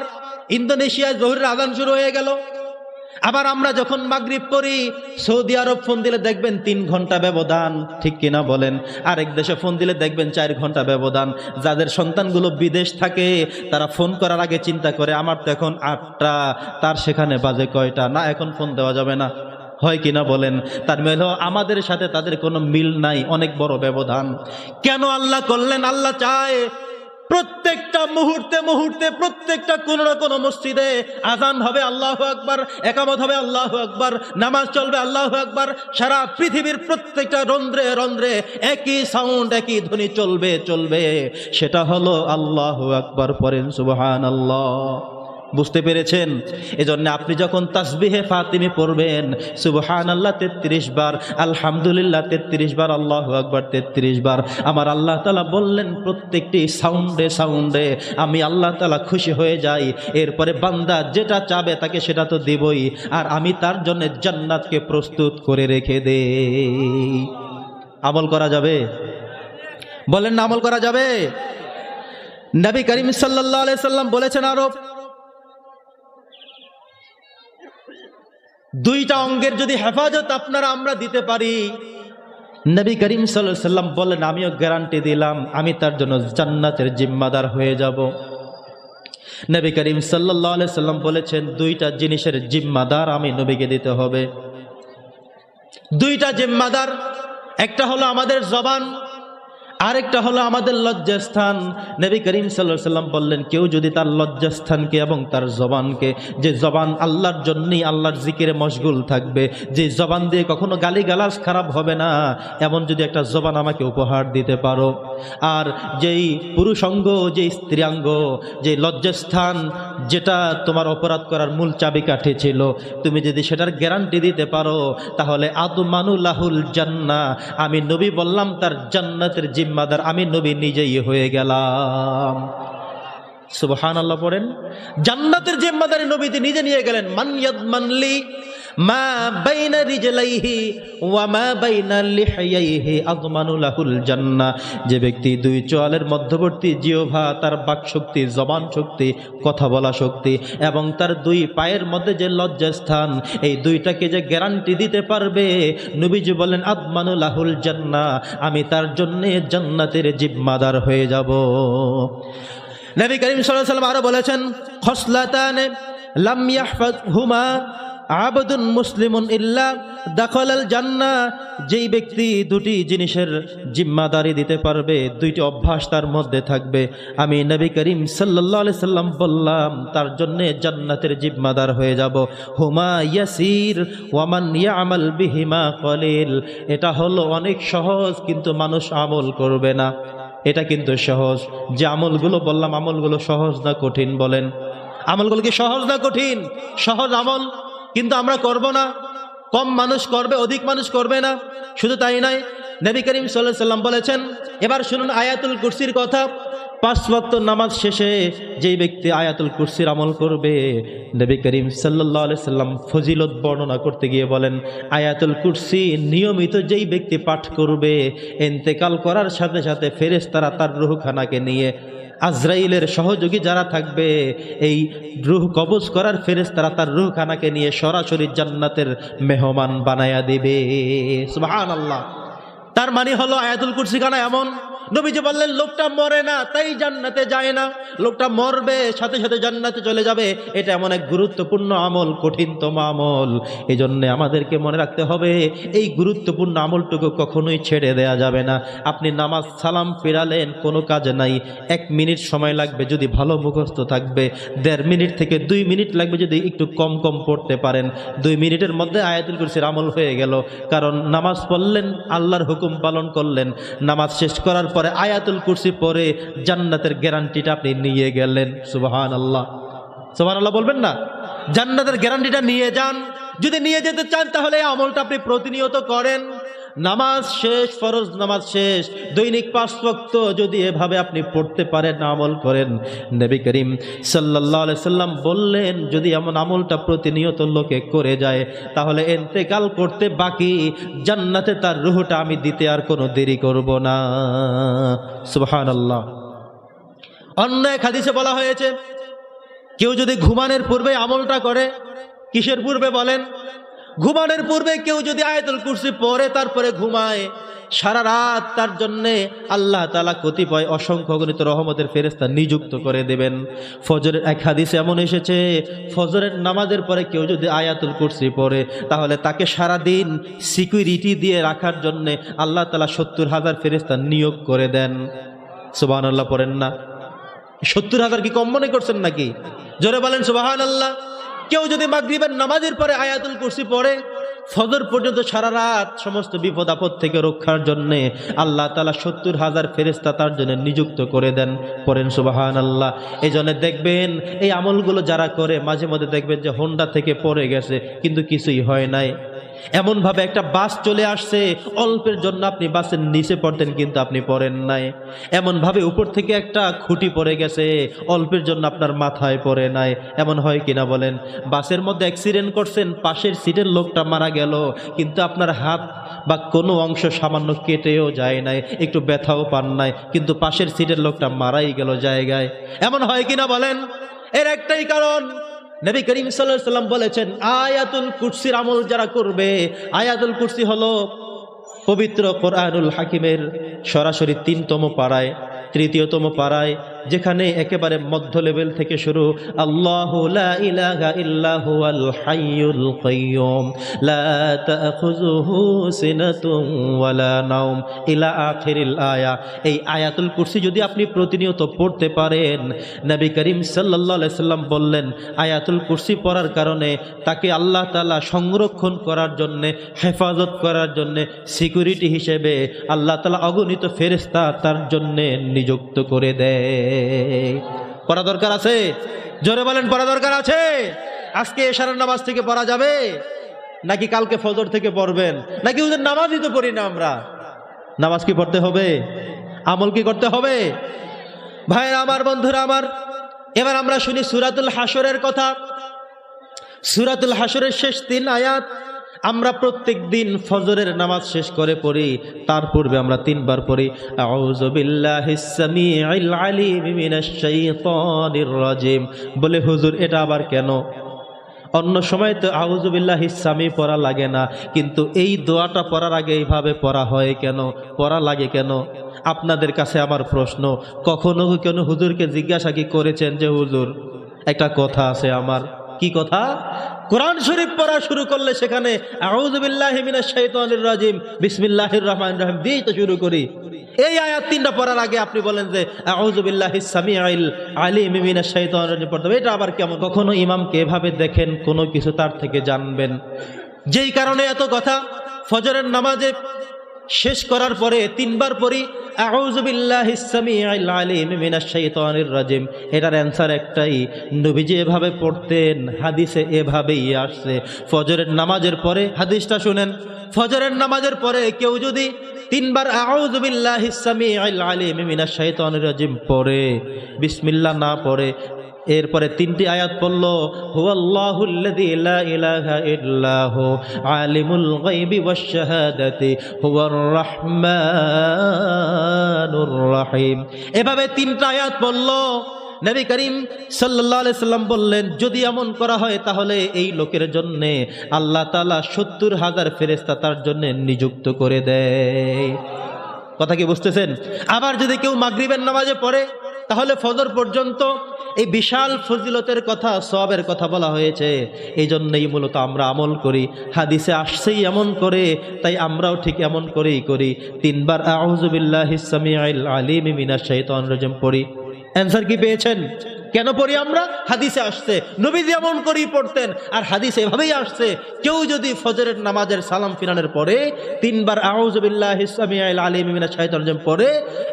ইন্দোনেশিয়ায় যোহরের আযান শুরু হয়ে গেল। আবার আমরা যখন মাগরিব পড়ি, সৌদি আরব ফোন দিলে দেখবেন 3 ঘন্টা ব্যবধান, ঠিক কিনা বলেন? আরেক দেশে ফোন দিলে দেখবেন 4 ঘন্টা ব্যবধান। যাদের সন্তানগুলো বিদেশ থাকে তারা ফোন করার আগে চিন্তা করে আমার তো এখন 8টা, তার সেখানে বাজে কয়টা, না এখন ফোন দেওয়া যাবে না, হয় কিনা বলেন? তার মানে আমাদের সাথে তাদের কোনো মিল নাই, অনেক বড় ব্যবধান। কেন আল্লাহ করলেন? আল্লাহ চায় প্রত্যেকটা মুহূর্তে মুহূর্তে প্রত্যেকটা কোনো না কোনো মসজিদে আজান হবে আল্লাহু আকবার, একামত হবে আল্লাহু আকবার, নামাজ চলবে আল্লাহু আকবার। সারা পৃথিবীর প্রত্যেকটা রন্ধ্রে রন্ধ্রে একই সাউন্ড, একই ধ্বনি চলবে চলবে, সেটা হলো আল্লাহু আকবার। পড়েন সুবহানাল্লাহ। বুঝতে পেরেছেন? এজন্য আপনি যখন তাসবিহে ফাতিমি পড়বেন, সুবহানাল্লাহ 33 বার, আলহামদুলিল্লাহ 33 বার, আল্লাহু আকবার 33 বার, আমার আল্লাহ তাআলা বললেন প্রত্যেকটি সাউন্ডে সাউন্ডে আমি আল্লাহ তাআলা খুশি হয়ে যাই। এরপরে বান্দা যেটা চাবে তাকে সেটা তো দেবই, আর আমি তার জন্য জান্নাতকে প্রস্তুত করে রেখে দেই। আমল করা যাবে? বলেন না আমল করা যাবে? নবী করিম সাল্লাল্লাহু আলাইহি সাল্লাম বলেছেন আরো, দুইটা অঙ্গের যদি হেফাজত আমরা দিতে পারি, নবী করিম সাল্লাল্লাহু আলাইহি সাল্লাম বলেন আমিও গ্যারান্টি দিলাম আমি তার জন্য জান্নাতের জিম্মাদার হয়ে যাব। নবী করিম সাল্লাল্লাহু আলাইহি সাল্লাম বলেছেন দুইটা জিনিসের জিম্মাদার আমি নবীকে দিতে হবে। দুইটা জিম্মাদার, একটা হলো আমাদের জবান, আরেকটা হলো আমাদের লজ্জাস্থান। নবী করিম সাল্লাল্লাহু আলাইহি সাল্লাম বললেন কেউ যদি তার লজ্জাস্থানকে এবং তার জবানকে, যে জবান আল্লাহর জন্যই আল্লাহর জিকিরে মশগুল থাকবে, যে জবান দিয়ে কখনো গালিগালাজ খারাপ হবে না, এমন যদি একটা জবান আমাকে উপহার দিতে পারো, আর যেই পুরুষাঙ্গ, যেই স্ত্রীয়াঙ্গ, যে লজ্জাস্থান, যেটা তোমার অপরাধ করার মূল চাবিকাঠি ছিল, তুমি যদি সেটার গ্যারান্টি দিতে পারো, তাহলে আদমানুল্লাহুল জান্নাহ, আমি নবী বললাম তার জান্নাতের জিম্মাদার আমি নবী নিজেই হয়ে গেলাম। সুবহানাল্লাহ পড়েন। জান্নাতের জিম্মাদারি নবীতে নিজে নিয়ে গেলেন। মান ইয়াদমানলি মা বাইনা রিজলাইহি ওয়া মা বাইনা লিহইয়াইহি আদমানু লাহুল জান্নাহ। যে ব্যক্তি দুই চোয়ালের মধ্যবর্তী জিহ্বা, তার বাক শক্তি, জবান শক্তি, কথা বলা শক্তি, এবং তার দুই পায়ের মধ্যে যে লজ্জাস্থান, এই দুইটাকে যে গ্যারান্টি দিতে পারবে, নবীজি বলেন আদমানু লাহুল জান্নাহ, আমি তার জন্য জান্নাতের জিম্মাদার হয়ে যাব। নবী করিম সাল্লাল্লাহু আলাইহি ওয়াসাল্লাম আরো বলেছেন খসলাতান লাম ইয়াহফাজহুমা আবদুন মুসলিমুন ইল্লা দাখালাল জান্নাহ। যেই ব্যক্তি দুটি জিনিসের জিম্মাদারি দিতে পারবে, দুইটি অভ্যাস তার মধ্যে থাকবে, আমি নবী করিম সাল্লাল্লাহু আলাইহি সাল্লাম বললাম তার জন্য জান্নাতের জিম্মাদার হয়ে যাব। হুমা ইয়াসির ওয়া মান ইয়ামাল বিহিমা কলিল। এটা হলো অনেক সহজ, কিন্তু মানুষ আমল করবে না। এটা কিন্তু সহজ। যে আমলগুলো বললাম, আমলগুলো সহজ না কঠিন? বলেন, আমলগুলো কি সহজ না কঠিন? সহজ আমল, কিন্তু আমরা করব না। কম মানুষ করবে, অধিক মানুষ করবে না। শুধু তাই নয়, নবী করিম সাল্লাল্লাহু আলাইহি সাল্লাম বলেছেন, এবার শুনুন আয়াতুল কুরসির কথা। 5 ওয়াক্ত নামাজ শেষে যেই ব্যক্তি আয়াতুল কুরসির আমল করবে, নবী করিম সাল্লাল্লাহু আলাইহি সাল্লাম ফজিলত বর্ণনা করতে গিয়ে বলেন, আয়াতুল কুরসি নিয়মিত যেই ব্যক্তি পাঠ করবে, ইন্তেকাল করার সাথে সাথে ফেরেশতারা তার রূহখানাকে নিয়ে, আজরাইলের সহযোগী যারা থাকবে, এই রূহ কবজ করার ফেরেশতারা তার রূহখানাকে নিয়ে সরাসরি জান্নাতের মেহমান বানায়া দিবে। সুবহানাল্লাহ। তার মানে হলো আয়াতুল কুরসি খানা এমন, নবীজি বললেন লোকটা মরে না তাই জান্নাতে যায় না, লোকটা মরবে সাথে সাথে জান্নাতে চলে যাবে। এটা এমন এক গুরুত্বপূর্ণ আমল, কঠিনতম আমল। এই জন্যে আমাদেরকে মনে রাখতে হবে এই গুরুত্বপূর্ণ আমলটুকু কখনোই ছেড়ে দেয়া যাবে না। আপনি নামাজ সালাম ফিরালেন, কোনো কাজ নাই, 1 মিনিট সময় লাগবে যদি ভালো মুখস্থ থাকবে, 1.5 মিনিট থেকে 2 মিনিট লাগবে যদি একটু কম কম পড়তে পারেন। 2 মিনিটের মধ্যে আয়াতুল কুরসির আমল হয়ে গেল। কারণ নামাজ পড়লেন, আল্লাহর হুকুম পালন করলেন, নামাজ শেষ করার পরে আয়াতুল কুরসি পড়ে জান্নাতের গ্যারান্টিটা আপনি নিয়ে গেলেন। সুবহানাল্লাহ, সুবহানাল্লাহ বলবেন না? জান্নাতের গ্যারান্টিটা নিয়ে যান। যদি নিয়ে যেতে চান তাহলে এই আমলটা আপনি প্রতিনিয়ত করেন। নামাজ শেষ, ফরজ নামাজ শেষ, দৈনিক 5 ওয়াক্ত যদি এভাবে আপনি পড়তে পারেন, আমল করেন, নবী করিম সাল্লাল্লাহু আলাইহি সাল্লাম বললেন যদি এমন আমলটা প্রতিনিয়ত লোকে করে যায়, তাহলে ইন্তেকাল করতে বাকি জান্নাতে তার রূহটা আমি দিতে আর কোনো দেরি করব না। সুবহানাল্লাহ। অন্য এক হাদিসে বলা হয়েছে কেউ যদি ঘুমানোর পূর্বে আমলটা করে, কিসের পূর্বে বলেন? ঘুমানোর পূর্বে কেউ যদি আয়াতুল কুরসি পড়ে তারপরে ঘুমায়, সারা রাত তার জন্যে আল্লাহ তাআলা কতিপয় অসংখ্য গণিত রহমতের ফেরেশতা নিযুক্ত করে দেবেন। ফজরের এক হাদিসে এমন এসেছে, ফজরের নামাজের পরে কেউ যদি আয়াতুল কুরসি পড়ে, তাহলে তাকে সারা দিন সিকিউরিটি দিয়ে রাখার জন্যে আল্লাহ তাআলা 70,000 ফেরেশতা নিয়োগ করে দেন। সুবহানাল্লাহ পড়েন না? 70,000 কি কম মনে করছেন নাকি? জোরে বলেন সুবহানাল্লাহ। কেউ যদি মাগরিবের নামাজের পরে আয়াতুল কুরসি পড়ে, ফজর পর্যন্ত সারা রাত সমস্ত বিপদ আপদ থেকে রক্ষার জন্যে আল্লাহ তাআলা ৭০,০০০ ফেরেশতা তার জন্য নিযুক্ত করে দেন। পড়েন সুবহানাল্লাহ। এই জন্য দেখবেন এই আমলগুলো যারা করে মাঝে মধ্যে দেখবেন যে হোন্ডা থেকে পড়ে গেছে কিন্তু কিছুই হয় নাই। এমনভাবে একটা বাস চলে আসছে, অল্পের জন্য আপনি বাসের নিচে পড়তেন কিন্তু আপনি পড়েন নাই। এমনভাবে উপর থেকে একটা খুঁটি পড়ে গেছে, অল্পের জন্য আপনার মাথায় পড়ে নাই। এমন হয় কিনা বলেন? বাসের মধ্যে অ্যাক্সিডেন্ট করছেন, পাশের সিটের লোকটা মারা গেল কিন্তু আপনার হাত বা কোনো অংশ সামান্য কেটেও যায় নাই, একটু ব্যথাও পান নাই, কিন্তু পাশের সিটের লোকটা মারাই গেল জায়গায়। এমন হয় কিনা বলেন? এর একটাই কারণ, নবী করিম সাল্লাল্লাহু আলাইহি ওয়াসাল্লাম বলেছেন আয়াতুল কুরসির আমল যারা করবে, আয়াতুল কুরসি হলো পবিত্র কোরআনুল হাকিমের সরাসরি ৩তম পারায়, ৩য়তম পারায়, যেখানে একেবারে মধ্য লেভেল থেকে শুরু, আল্লাহু লা ইলাহা ইল্লা হুয়াল হাইয়ুল কাইয়্যুম লা তাখুযুহু সিনাতুন ওয়ালা নাওম ইলা আখিরিল আয়া। এই আয়াতুল কুরসি যদি আপনি প্রতিনিয়ত পড়তে পারেন, নবী করিম সাল্লাল্লাহু আলাইহি সাল্লাম বললেন আয়াতুল কুরসি পড়ার কারণে তাকে আল্লাহ তাআলা সংরক্ষণ করার জন্যে, হেফাজত করার জন্যে, সিকিউরিটি হিসেবে আল্লাহ তাআলা অগণিত ফেরেশতা তার জন্যে নিযুক্ত করে দেয়। পড়া দরকার আছে? জোরে বলেন, পড়া দরকার আছে? আজকে এশারের নামাজ থেকে পড়া যাবে নাকি কালকে ফজর থেকে পড়বেন? নাকি ওদের নামাজই তো পড়ি না আমরা? নামাজ কি পড়তে হবে? আমল কি করতে হবে? ভাইরা আমার, বন্ধুরা আমার, এবার আমরা শুনি সূরাতুল হাশরের কথা। সূরাতুল হাশরের শেষ ৩ আয়াত আমরা প্রত্যেক দিন ফজরের নামাজ শেষ করে পড়ি, তার পূর্বে আমরা ৩ বার পড়ি আউযু বিল্লাহিস সামিউল আলিম মিনাশ শাইতানির রাজিম। বলে হুজুর এটা আবার কেন? অন্য সময় তো আউযু বিল্লাহিস সামি পড়া লাগে না, কিন্তু এই দোয়াটা পড়ার আগে এইভাবে পড়া হয় কেন, পড়া লাগে কেন? আপনাদের কাছে আমার প্রশ্ন, কখনো কেন হুজুরকে জিজ্ঞাসা কি করেছেন যে হুজুর একটা কথা আছে আমার? কি কথা? কোরআন শরীফ পড়া শুরু করলে সেখানে আউযু বিল্লাহি মিনাশ শাইতানির রাজিম বিসমিল্লাহির রহমানির রহিম দিয়ে তো শুরু করি। এই আয়াত ৩টা পড়ার আগে আপনি বলেন যে আউযু বিল্লাহিস সামিউল আলিম মিনাশ শাইতানির রাজিম পড়তে হবে, এটা আবার কেমন? কখনো ইমামকে এভাবে দেখেন কোনো কিছু তার থেকে জানবেন। যেই কারণে এত কথা, ফজরের নামাজে শেষ করার পরে ৩ বার পড়ি আউযু বিল্লাহিস সামিউল আলিম মিনাশ শাইতানির রাজিম। এটার অ্যান্সার একটাই, নবীজি এভাবে পড়তেন, হাদিসে এভাবেই আসছে। ফজরের নামাজের পরে হাদিসটা শুনেন, ফজরের নামাজের পরে কেউ যদি ৩ বার আউযু বিল্লাহিস সামিউল আলিম মিনাশ শাইতানির রাজিম পড়ে, বিসমিল্লাহ না পড়ে, এরপরে ৩টি আয়াত পড়ল হুয়াল্লাহুল্লাযী লা ইলাহা ইল্লাহু আলিমুল গায়বি ওয়াশ শাহাদাতি হুয়ার রাহমানুর রাহিম। এভাবে ৩টা আয়াত পড়ল। নবী করিম সাল্লাল্লাহু আলাইহি সাল্লাম বললেন যদি এমন করা হয় তাহলে এই লোকের জন্য আল্লাহ তাআলা ৭০,০০০ ফেরেশতা তার জন্য নিযুক্ত করে দেয়। কথা কি বুঝতেছেন? আবার যদি কেউ মাগরিবের নামাজে পড়ে তাহলে ফজর পর্যন্ত এই বিশাল ফজিলতের কথা, সওয়াবের কথা বলা হয়েছে। এই জন্যই মূলত আমরা আমল করি, হাদিসে আসছেই এমন করে, তাই আমরাও ঠিক এমন করেই করি। ৩ বার আউযু বিল্লাহিস সামিউল আলিম মিনাশ শাইতানির রাজিম পড়ি। অ্যান্সার কি পেয়েছেন? কেন পড়ি আমরা? হাদিসে আসছে, নবীজি এমন করেই পড়তেন, আর হাদিসে এভাবেই আসছে। কেউ যদি ফজরের নামাজের সালাম ফিরানোর পরে ৩ বার আউযু বিল্লাহিস সামিউল আলিম মিনাশ শাইতানির রাজিম পড়ে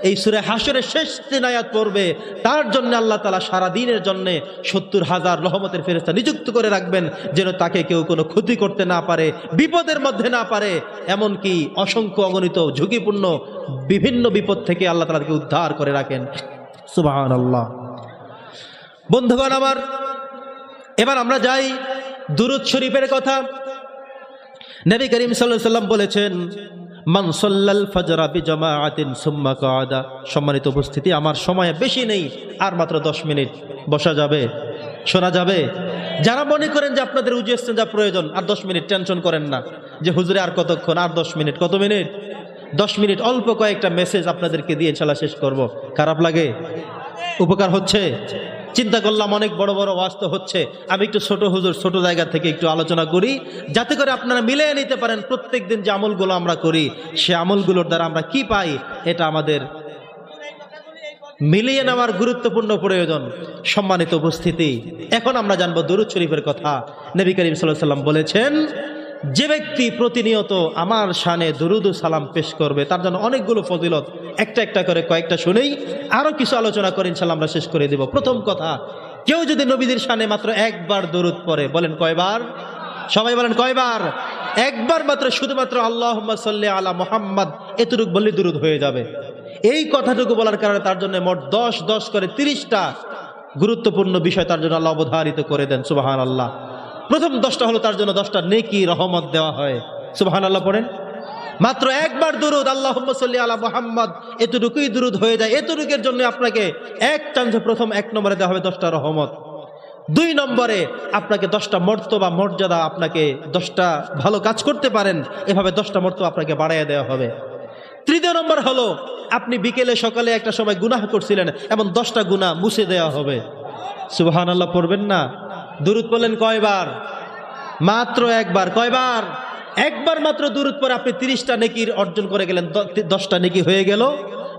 এই সূরা হাশরের শেষ ৩ আয়াত পড়বে, তার জন্য আল্লাহ তাআলা সারা দিনের জন্য ৭০,০০০ রহমতের ফেরেশতা নিযুক্ত করে রাখবেন, যেন তাকে কেউ কোনো ক্ষতি করতে না পারে, বিপদের মধ্যে না পারে। এমনকি অসংখ্য অগণিত ঝুঁকিপূর্ণ বিভিন্ন বিপদ থেকে আল্লাহ তাআলা তাকে উদ্ধার করে রাখেন। সুবহানাল্লাহ। বন্ধুগণ আমার, এবার আমরা যাই দুরূদ শরীফের কথা। নবী করিম সাল্লাল্লাহু আলাইহি ওয়াসাল্লাম বলেছেন মান সাল্লাল ফজরা বিজামাআতিন সুম্মা কাআদা। সম্মানিত উপস্থিতি, আমার সময় বেশি নেই, আর মাত্র 10 মিনিট বসা যাবে, শোনা যাবে। যারা মনে করেন যে আপনাদের উজু ইস্তেঞ্জা প্রয়োজন, আর 10 মিনিট টেনশন করেন না যে হুজুরে আর কতক্ষণ, আর 10 মিনিট। কত মিনিট? 10 মিনিট। অল্প কয়েকটা মেসেজ আপনাদেরকে দিয়ে ইনশাআল্লাহ শেষ করব। খারাপ লাগে? উপকার হচ্ছে? চিন্তা করলাম অনেক বড় বড় ওয়াজ তো হচ্ছে, আমি একটু ছোট হুজুর ছোট জায়গা থেকে একটু আলোচনা করি, যাতে করে আপনারা মিলিয়ে নিতে পারেন প্রত্যেক দিন যে আমলগুলো আমরা করি সে আমলগুলোর দ্বারা আমরা কি পাই, এটা আমাদের মিলিয়ে নেওয়ার গুরুত্বপূর্ণ প্রয়োজন। সম্মানিত উপস্থিতি, এখন আমরা জানবো দুরূদ শরীফের কথা। নবী করিম সাল্লাল্লাহু আলাইহি ওয়াসাল্লাম বলেছেন যে ব্যক্তি প্রতিনিয়ত আমার শানে দুরুদ ও সালাম পেশ করবে তার জন্য অনেকগুলো ফজিলত, একটা একটা করে কয়েকটা শুনেই আরো কিছু আলোচনা করে ইনশাআল্লাহ আমরা শেষ করে দেব। প্রথম কথা, কেউ যদি নবীদের শানে মাত্র একবার দরুদ পড়ে, বলেন কয়বার? সবাই বলেন কয়বার? একবার মাত্র, শুধুমাত্র আল্লাহুম্মা সাল্লি আলা মুহাম্মাদ এতটুকু বললে দরুদ হয়ে যাবে। এই কথাটুকু বলার কারণে তার জন্য মোট 10 করে 30টা গুরুত্বপূর্ণ বিষয় তার জন্য আল্লাহ অবধারিত করে দেন। সুবহানাল্লাহ। প্রথম 10টা হলো তার জন্য 10টা নেকি, রহমত দেওয়া হয়। সুবহানাল্লাহ পড়েন। মাত্র একবার দুরুদ আল্লাহুম্মা সাল্লি আলা মুহাম্মাদ এতটুকুই দুরুদ হয়ে যায়। এতটুকুর জন্য আপনাকে এক চান্সে প্রথম 1 নম্বরে দেওয়া হবে 10টা রহমত। 2 নম্বরে আপনাকে 10টা মর্তবা, মর্যাদা, আপনাকে 10টা ভালো কাজ করতে পারেন এভাবে 10টা মর্তবা আপনাকে বাড়াইয়া দেওয়া হবে। 3 নম্বর হলো আপনি বিকেলে সকালে একটা সময় গুনাহ করছিলেন, এমন 10টা গুনাহ মুছে দেওয়া হবে। সুবহানাল্লাহ পড়বেন না? দুরুদ পড়লেন কয়বার? মাত্র একবার। কয়বার? একবার মাত্র দুরুদ পরে আপনি 30টা নেকির অর্জন করে গেলেন। 10টা নেকি হয়ে গেল,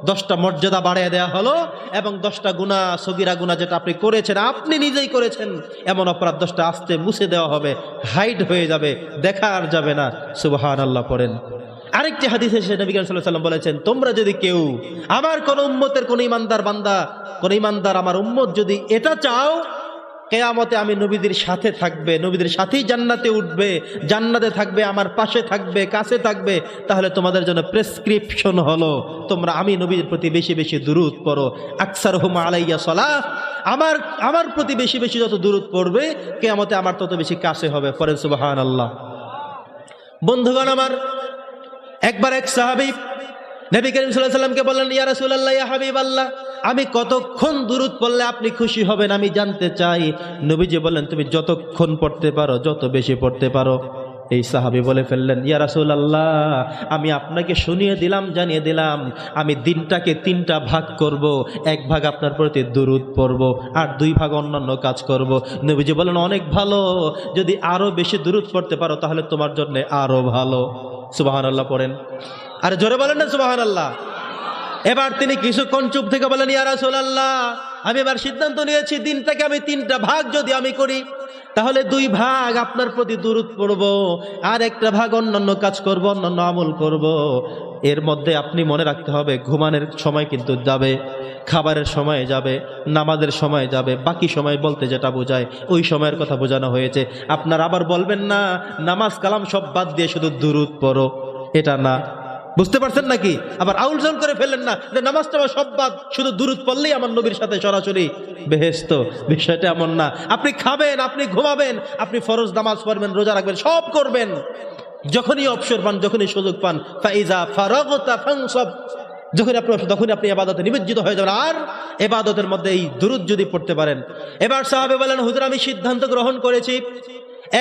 10টা মর্যাদা বাড়িয়ে দেওয়া হলো, এবং 10টা গুনাহ, সগীরা গুনাহ যেটা আপনি করেছেন, আপনি নিজেই করেছেন এমন অপরাধ 10টা আস্তে মুছে দেওয়া হবে, হাইড হয়ে যাবে, দেখা আর যাবে না। সুবহানাল্লাহ পড়েন। আরেকটি হাদিসে নবী করিম সাল্লাল্লাহু আলাইহি ওয়াসাল্লাম বলেছেন, তোমরা যদি কেউ আমার কোন উম্মতের কোন ইমানদার বান্দা, কোন ইমানদার আমার উম্মত যদি এটা চাও কিয়ামতে আমি নবীদের সাথে থাকবে, নবীদের সাথেই জান্নাতে উঠবে, জান্নাতে থাকবে, আমার পাশে থাকবে, কাছে থাকবে, তাহলে তোমাদের জন্য প্রেসক্রিপশন হলো তোমরা আমি নবীর প্রতি বেশি বেশি দুরূদ পড়ো। আকসারহুম আলাইয়া সালাহ, আমার প্রতি বেশি বেশি যত দুরূদ পড়বে কিয়ামতে আমার তত বেশি কাছে হবে। পড়েন সুবহানাল্লাহ। বন্ধুগণ আমার, একবার এক সাহাবী নবী করিম সাল্লাল্লাহু আলাইহি ওয়াসাল্লামকে বললেন, ইয়া রাসূলুল্লাহ, ইয়া হাবিবাল্লাহ, আমি কতক্ষণ দুরূদ পড়লে আপনি খুশি হবেন আমি জানতে চাই। নবীজি বললেন, তুমি যতক্ষণ পড়তে পারো, যত বেশি পড়তে পারো। এই সাহাবী বলে ফেললেন, ইয়া রাসূলুল্লাহ, আমি আপনাকে শুনিয়ে দিলাম, জানিয়ে দিলাম, আমি দিনটাকে 3টা ভাগ করব। 1 ভাগ আপনার প্রতি দুরূদ পড়ব, আর 2 ভাগ অন্যান্য কাজ করব। নবীজি বললেন, অনেক ভালো, যদি আরো বেশি দুরূদ পড়তে পারো তাহলে তোমার জন্য আরো ভালো। সুবহানাল্লাহ পড়েন। আর জোরে বলেন না সুবহানাল্লাহ। এবার তিনি কিছুক্ষণ চুপ থেকে বলেন, ইয়া রাসূলুল্লাহ, আমি এবার সিদ্ধান্ত নিয়েছি, দিনটাকে আমি 3টা ভাগ যদি আমি করি তাহলে 2 ভাগ আপনার প্রতি দুরূদ পড়ব, আর 1টা ভাগ অন্যান্য কাজ করব, অন্যান্য আমল করব। এর মধ্যে আপনি মনে রাখতে হবে, ঘুমানোর সময় কিন্তু যাবে, খাবারের সময় যাবে, নামাজের সময় যাবে, বাকি সময় বলতে যেটা বোঝায় ওই সময়ের কথা বোঝানো হয়েছে। আপনার আবার বলবেন না নামাজ কালাম সব বাদ দিয়ে শুধু দুরূদ পড়ো, এটা না। বুঝতে পারছেন নাকি? আবার আউল জাউল করে ফেললেন না যে নামাজটা সব বাদ, শুধু দুরূদ পড়লেই আমার নবীর সাথে সরাসরি বেহেশত। বিষয়টা এমন না। আপনি খাবেন, আপনি ঘুমাবেন, আপনি ফরজ নামাজ পড়বেন, রোজা রাখবেন, সব করবেন, যখনই অবসর পান, যখনই সুযোগ পান, ফাইজা ফারাগতা ফানসাব, যখনই আপনি ইবাদতে নিমজ্জিত হয়ে যাবেন, আর ইবাদতের মধ্যে এই দুরূদ যদি পড়তে পারেন। এবার সাহাবে বলেন, হুজুর আমি সিদ্ধান্ত গ্রহণ করেছি,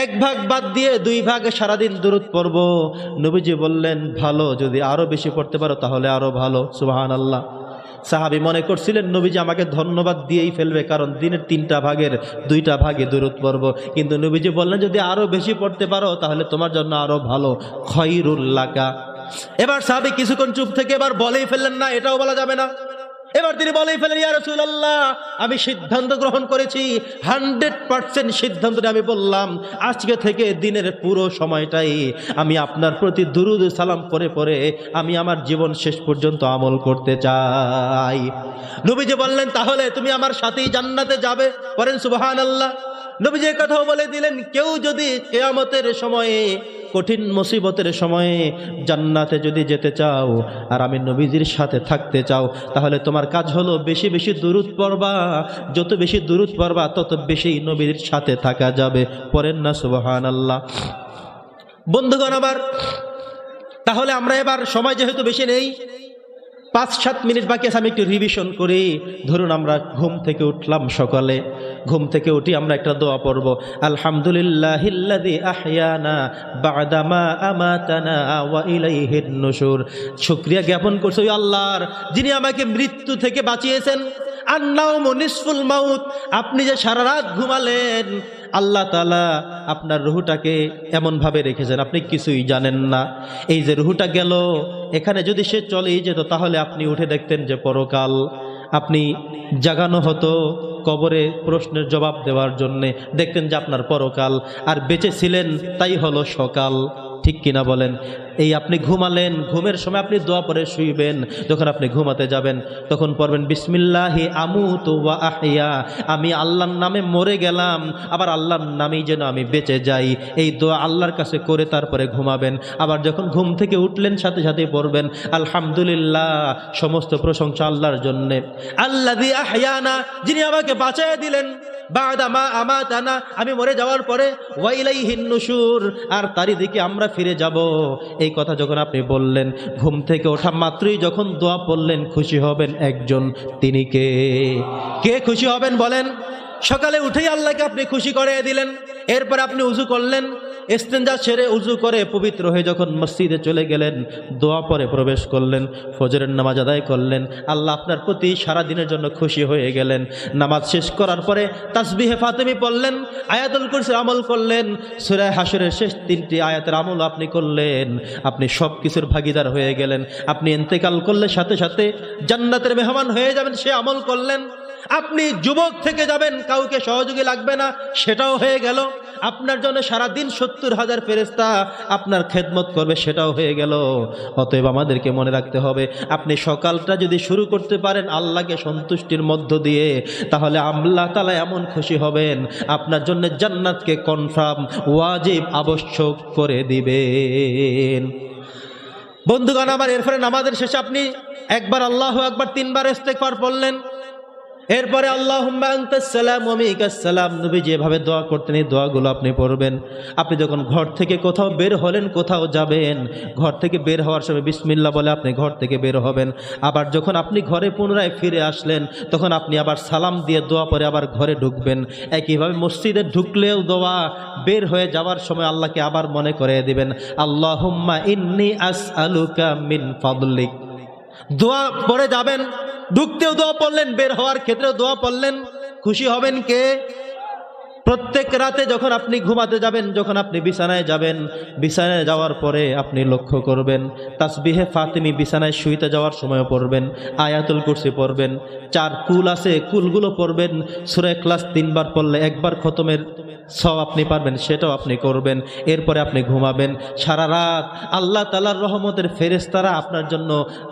1 ভাগ বাদ দিয়ে 2 ভাগে সারাদিন দুরূদ পড়ব। নবীজি বললেন, ভালো, যদি আরো বেশি পড়তে পারো তাহলে আরো ভালো। সুবহানাল্লাহ। সাহাবী মনে করছিলেন নবীজি আমাকে ধন্যবাদ দিয়েই ফেলবে, কারণ দিনের 3টা ভাগের 2টা ভাগে দুরূদ পড়ব। কিন্তু নবীজি বললেন, যদি আরো বেশি পড়তে পারো তাহলে তোমার জন্য আরো ভালো, খয়রুল লাকা। এবার সাহাবী কিছুক্ষণ চুপ থেকে এবার বলেই ফেললেন, না এটাও বলা যাবে না। এবার তিনি বলেই ফেলেন, ইয়া রাসূলুল্লাহ, আমি সিদ্ধান্ত গ্রহণ করেছি, 100% সিদ্ধান্ত আমি বললাম, আজকে থেকে দিনের পুরো সময়টাই আমি আপনার প্রতি দুরূদ সালাম পড়ে পড়ে আমি আমার জীবন শেষ পর্যন্ত আমল করতে চাই। নবীজি বললেন, তাহলে তুমি আমার সাথেই জান্নাতে যাবে। পড়েন সুবহানাল্লাহ। নবীজি কথাও বলে দিলেন, কেউ যদি কিয়ামতের সময়ে, কঠিন মুসিবতের সময়ে জান্নাতে যদি যেতে চাও আর আমি নবীজির সাথে থাকতে চাও, তাহলে তোমার কাজ হলো বেশি বেশি দুরূদ পড়বা। যত বেশি দুরূদ পড়বা তত বেশি নবীর সাথে থাকা যাবে। পড়েন না সুবহানাল্লাহ। বন্ধুগণ আমার, তাহলে আমরা এবার সময় যেহেতু বেশি নেই, 5-7 মিনিট বাকি আছে, আমি একটু রিভিশন করি। ধরুন আমরা ঘুম থেকে উঠলাম, সকালে ঘুম থেকে উঠি আমরা একটা দোয়া পড়ব, আলহামদুলিল্লাহিল্লাযী আহইয়ানা বা'দা মা আমাতানা ওয়া ইলাইহিন নুশুর। শুকরিয়া জ্ঞাপন করছি ওই আল্লাহর, যিনি আমাকে মৃত্যু থেকে বাঁচিয়েছেন। আন-নাওমু নিসফুল মাউত, আপনি যে সারা রাত ঘুমালেন, আল্লাহ তাআলা আপনার রুহটাকে এমনভাবে রেখেছেন আপনি কিছুই জানেন না। এই যে রুহটা গেল, এখানে যদি সে চলেই যেত তাহলে আপনি উঠে দেখতেন যে পরকাল, আপনি জাগানো হতো, কবরে প্রশ্নের জবাব দেওয়ার জন্যে, দেখতেন যে আপনার পরকাল, আর বেঁচে ছিলেন তাই হলো সকাল। ঠিক কিনা বলেন? এই আপনি ঘুমালেন, ঘুমের সময় আপনি দোয়া পড়ে শুইবেন, যখন আপনি ঘুমাতে যাবেন তখন পড়বেন বিসমিল্লাহি আমুতু ওয়া আহইয়া, আমি আল্লাহর নামে মরে গেলাম, আবার আল্লাহর নামেই যেন আমি বেঁচে যাই। এই দোয়া আল্লাহর কাছে করে তারপরে ঘুমাবেন। আবার যখন ঘুম থেকে উঠলেন সাথে সাথে পড়বেন আলহামদুলিল্লাহ, সমস্ত প্রশংসা আল্লাহর জন্যে, আল্লাযী আহইয়ানা, যিনি আমাকে বাঁচিয়ে দিলেন, বাদা মা আমাতানা, আমি মরে যাওয়ার পরে, ওয়া ইলাইহিন নুশুর, আর তারই দিকে আমরা ফিরে যাব। এই কথা যখন আপনি বললেন, ঘুম থেকে ওঠা মাত্রই যখন দোয়া পড়লেন, খুশি হবেন একজন, তিনি কে? কে খুশি হবেন বলেন? সকালে উঠেই আল্লাহকে আপনি খুশি করে দিলেন। এরপর আপনি উজু করলেন, ইস্তেঞ্জা ছেড়ে উজু করে পবিত্র হয়ে যখন মসজিদে চলে গেলেন, দোয়া পরে প্রবেশ করলেন, ফজরের নামাজ আদায় করলেন, আল্লাহ আপনার প্রতি সারা দিনের জন্য খুশি হয়ে গেলেন। নামাজ শেষ করার পরে তাসবিহে ফাতেমি পড়লেন, আয়াতুল কুরসির আমল করলেন, সূরা হাশরের শেষ 3টি আয়াতের আমল আপনি করলেন, আপনি সব কিছুর ভাগীদার হয়ে গেলেন। আপনি ইন্তেকাল করলে সাথে সাথে জান্নাতের মেহমান হয়ে যাবেন, সে আমল করলেন। আপনি যুবক থেকে যাবেন, কাউকে সহযোগী লাগবে না, সেটাও হয়ে গেল। আপনার জন্য সারাদিন 70,000 ফেরেশতা আপনার খেদমত করবে, সেটাও হয়ে গেল। অতএব আমাদেরকে মনে রাখতে হবে, আপনি সকালটা যদি শুরু করতে পারেন আল্লাহকে সন্তুষ্টির মধ্য দিয়ে, তাহলে আল্লাহ তাআলা এমন খুশি হবেন, আপনার জন্য জান্নাতকে কনফার্ম, ওয়াজিব, আবশ্যক করে দিবেন। বন্ধুগণ আমার, এরপরে নামাজের শেষে আপনি একবার আল্লাহু আকবার 3 বার ইস্তেগফার পড়লেন। এরপরে আল্লাহুম্মা আনতাস সালাম ওয়া মিনকাস সালাম, নবী যেভাবে দোয়া করতেন এই দোয়াগুলো আপনি পড়বেন। আপনি যখন ঘর থেকে কোথাও বের হলেন, কোথাও যাবেন, ঘর থেকে বের হওয়ার সময় বিসমিল্লাহ বলে আপনি ঘর থেকে বের হবেন। আবার যখন আপনি ঘরে পুনরায় ফিরে আসলেন, তখন আপনি আবার সালাম দিয়ে দোয়া পরে আবার ঘরে ঢুকবেন। একইভাবে মসজিদে ঢুকলেও দোয়া, বের হয়ে যাওয়ার সময় আল্লাহকে আবার মনে করে দিবেন, আল্লাহুম্মা ইন্নী আসআলুকা মিন ফাদলিক। দোয়া পড়ে যাবেন, ঢুকতেও দোয়া পড়লেন, বের হওয়ার ক্ষেত্রেও দোয়া পড়লেন। খুশি হবেন কে? প্রত্যেক রাতে যখন আপনি ঘুমাতে যাবেন, যখন আপনি বিছানায় যাবেন, বিছানায় যাওয়ার পরে আপনি লক্ষ্য করবেন তাসবিহে ফাতিমি বিছানায় শুইতে যাওয়ার সময় পড়বেন, আয়াতুল কুরসি পড়বেন, 4 কুল আছে, কুলগুলো পড়বেন, সূরা ইখলাস 3 বার পড়লে 1 বার খতমের সওয়াব আপনি পারবেন, সেটাও আপনি করবেন। এরপরে আপনি ঘুমাবেন। সারা রাত আল্লাহ তাআলার রহমতের ফেরেশতারা আপনার জন্য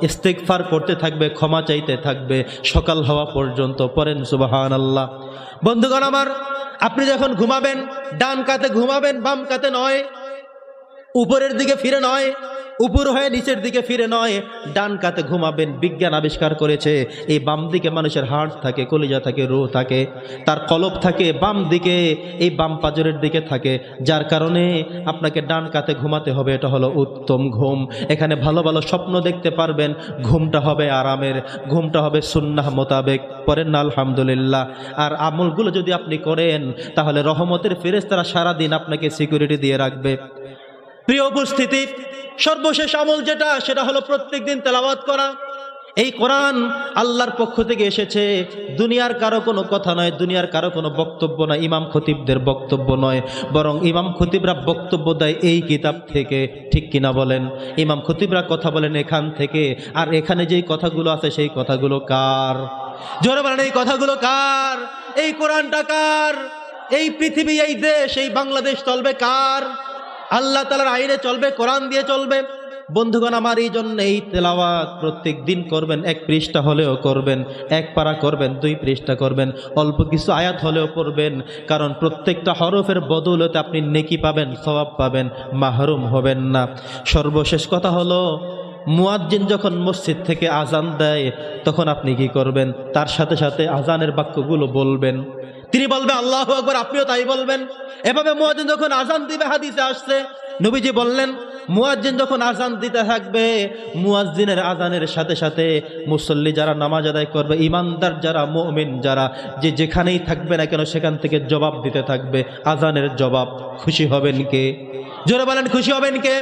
ইস্তেগফার করতে থাকবে, ক্ষমা চাইতে থাকবে, সকাল হওয়া পর্যন্ত। পড়েন সুবহানাল্লাহ। বন্ধুগণ আমার, আপনি যখন ঘুমাবেন, ডান কাতে ঘুমাবেন, বাম কাতে নয়, উপরের দিকে ফিরে নয়, উপর হয়ে নিচের দিকে ফিরে নয়, ডান কাতে ঘুমাবেন। বিজ্ঞান আবিষ্কার করেছে এই বাম দিকে মানুষের হার্ট থাকে, কলিজা থাকে, রূহ থাকে, তার কলব থাকে বাম দিকে, এই বাম পাজরের দিকে থাকে, যার কারণে আপনাকে ডান কাতে ঘুমাতে হবে। এটা হলো উত্তম ঘুম। এখানে ভালো ভালো স্বপ্ন দেখতে পারবেন, ঘুমটা হবে আরামের, ঘুমটা হবে সুন্নাহ মোতাবেক। পড়েন না আলহামদুলিল্লাহ। আর আমলগুলো যদি আপনি করেন, তাহলে রহমতের ফেরেশতারা সারাদিন আপনাকে সিকিউরিটি দিয়ে রাখবে। প্রিয় উপস্থিতি, সর্বশেষ আমল যেটা, সেটা হলো প্রত্যেক দিন তেলাওয়াত করা। এই কোরআন আল্লাহর পক্ষ থেকে এসেছে, দুনিয়ার কারো কোনো কথা নয়, দুনিয়ার কারো কোনো বক্তব্য নয়, ইমাম খতিবদের বক্তব্য নয়, বরং ইমাম খতিবরা বক্তব্য দেয় এই কিতাব থেকে। ঠিক কিনা বলেন? ইমাম খতিবরা কথা বলেন এখান থেকে। আর এখানে যেই কথাগুলো আছে সেই কথাগুলো কার? জোরে বলেন, এই কথাগুলো কার? এই কোরআনটা কার? এই পৃথিবী, এই দেশ, এই বাংলাদেশ চলবে কার? আল্লাহ তাআলার আইনে চলবে, কোরআন দিয়ে চলবে। বন্ধুগণ আমার, এই জন্য এই তেলাওয়াত প্রত্যেক দিন করবেন। 1 পৃষ্ঠা হলেও করবেন, 1 পারা করবেন, 2 পৃষ্ঠা করবেন, অল্প কিছু আয়াত হলেও পড়বেন। কারণ প্রত্যেকটা হরফের বদৌলতে আপনি নেকি পাবেন, সওয়াব পাবেন, মাহরুম হবেন না। সর্বশেষ কথা হলো, মুয়াজ্জিন যখন মসজিদ থেকে আজান দেয়, তখন আপনি কি করবেন? তার সাথে সাথে আজানের বাক্যগুলো বলবেন। তিনি বলবে আল্লাহু আকবার, আপনিও তাই বলবেন। এভাবে মুয়াজ্জিন যখন আজান দিবে, হাদিসে আসছে, নবীজি বললেন, মুয়াজ্জিন যখন আজান দিতে থাকবে, মুয়াজ্জিনের আজানের সাথে সাথে মুসল্লি যারা নামাজ আদায় করবে, ইমানদার যারা, মুমিন যারা, যে যেখানেই থাকবে না কেন সেখান থেকে জবাব দিতে থাকবে, আজানের জবাব। খুশি হবেন কে? জোরে বলেন, খুশি হবেন কে?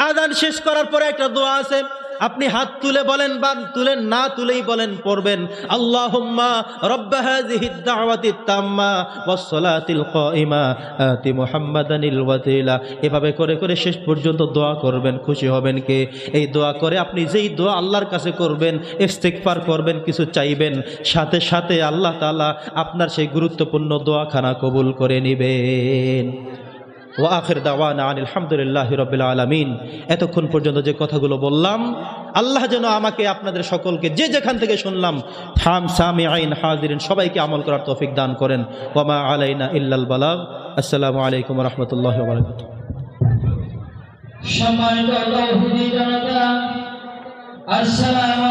আজান শেষ করার পরে একটা দোয়া আছে, আপনি হাত তুলে বলেন বা তুলেন না তুলেই বলেন পড়বেন আল্লাহুম্মা রাব্বা হাযিহিদ দাওয়াতিত তাম্মা ওয়াস সালাতিল কাইমা আতি মুহাম্মাদানিল ওয়াসিলা। এভাবে করে করে শেষ পর্যন্ত দোয়া করবেন। খুশি হবেন কে? এই দোয়া করে আপনি যেই দোয়া আল্লাহর কাছে করবেন, ইস্তিগফার করবেন, কিছু চাইবেন, সাথে সাথে আল্লাহ তাআলা আপনার সেই গুরুত্বপূর্ণ দোয়াখানা কবুল করে নেবেন। ওয়া আখির দাওয়ানা আনিল হামদুলিল্লাহি রাব্বিল আলামিন। এতক্ষণ পর্যন্ত যে কথাগুলো বললাম, আল্লাহ যেন আমাকে আপনাদের সকলকে যে যেখান থেকে শুনলাম সামিঈন হাজিরিন সবাইকে আমল করার তৌফিক দান করেন। ওয়া মা আলাইনা ইল্লাল বালাগ। আসসালামু আলাইকুম ওয়া রাহমাতুল্লাহি ওয়া বারাকাতুহু। সম্মানিত তাওহীদি জনতা, আসসালামু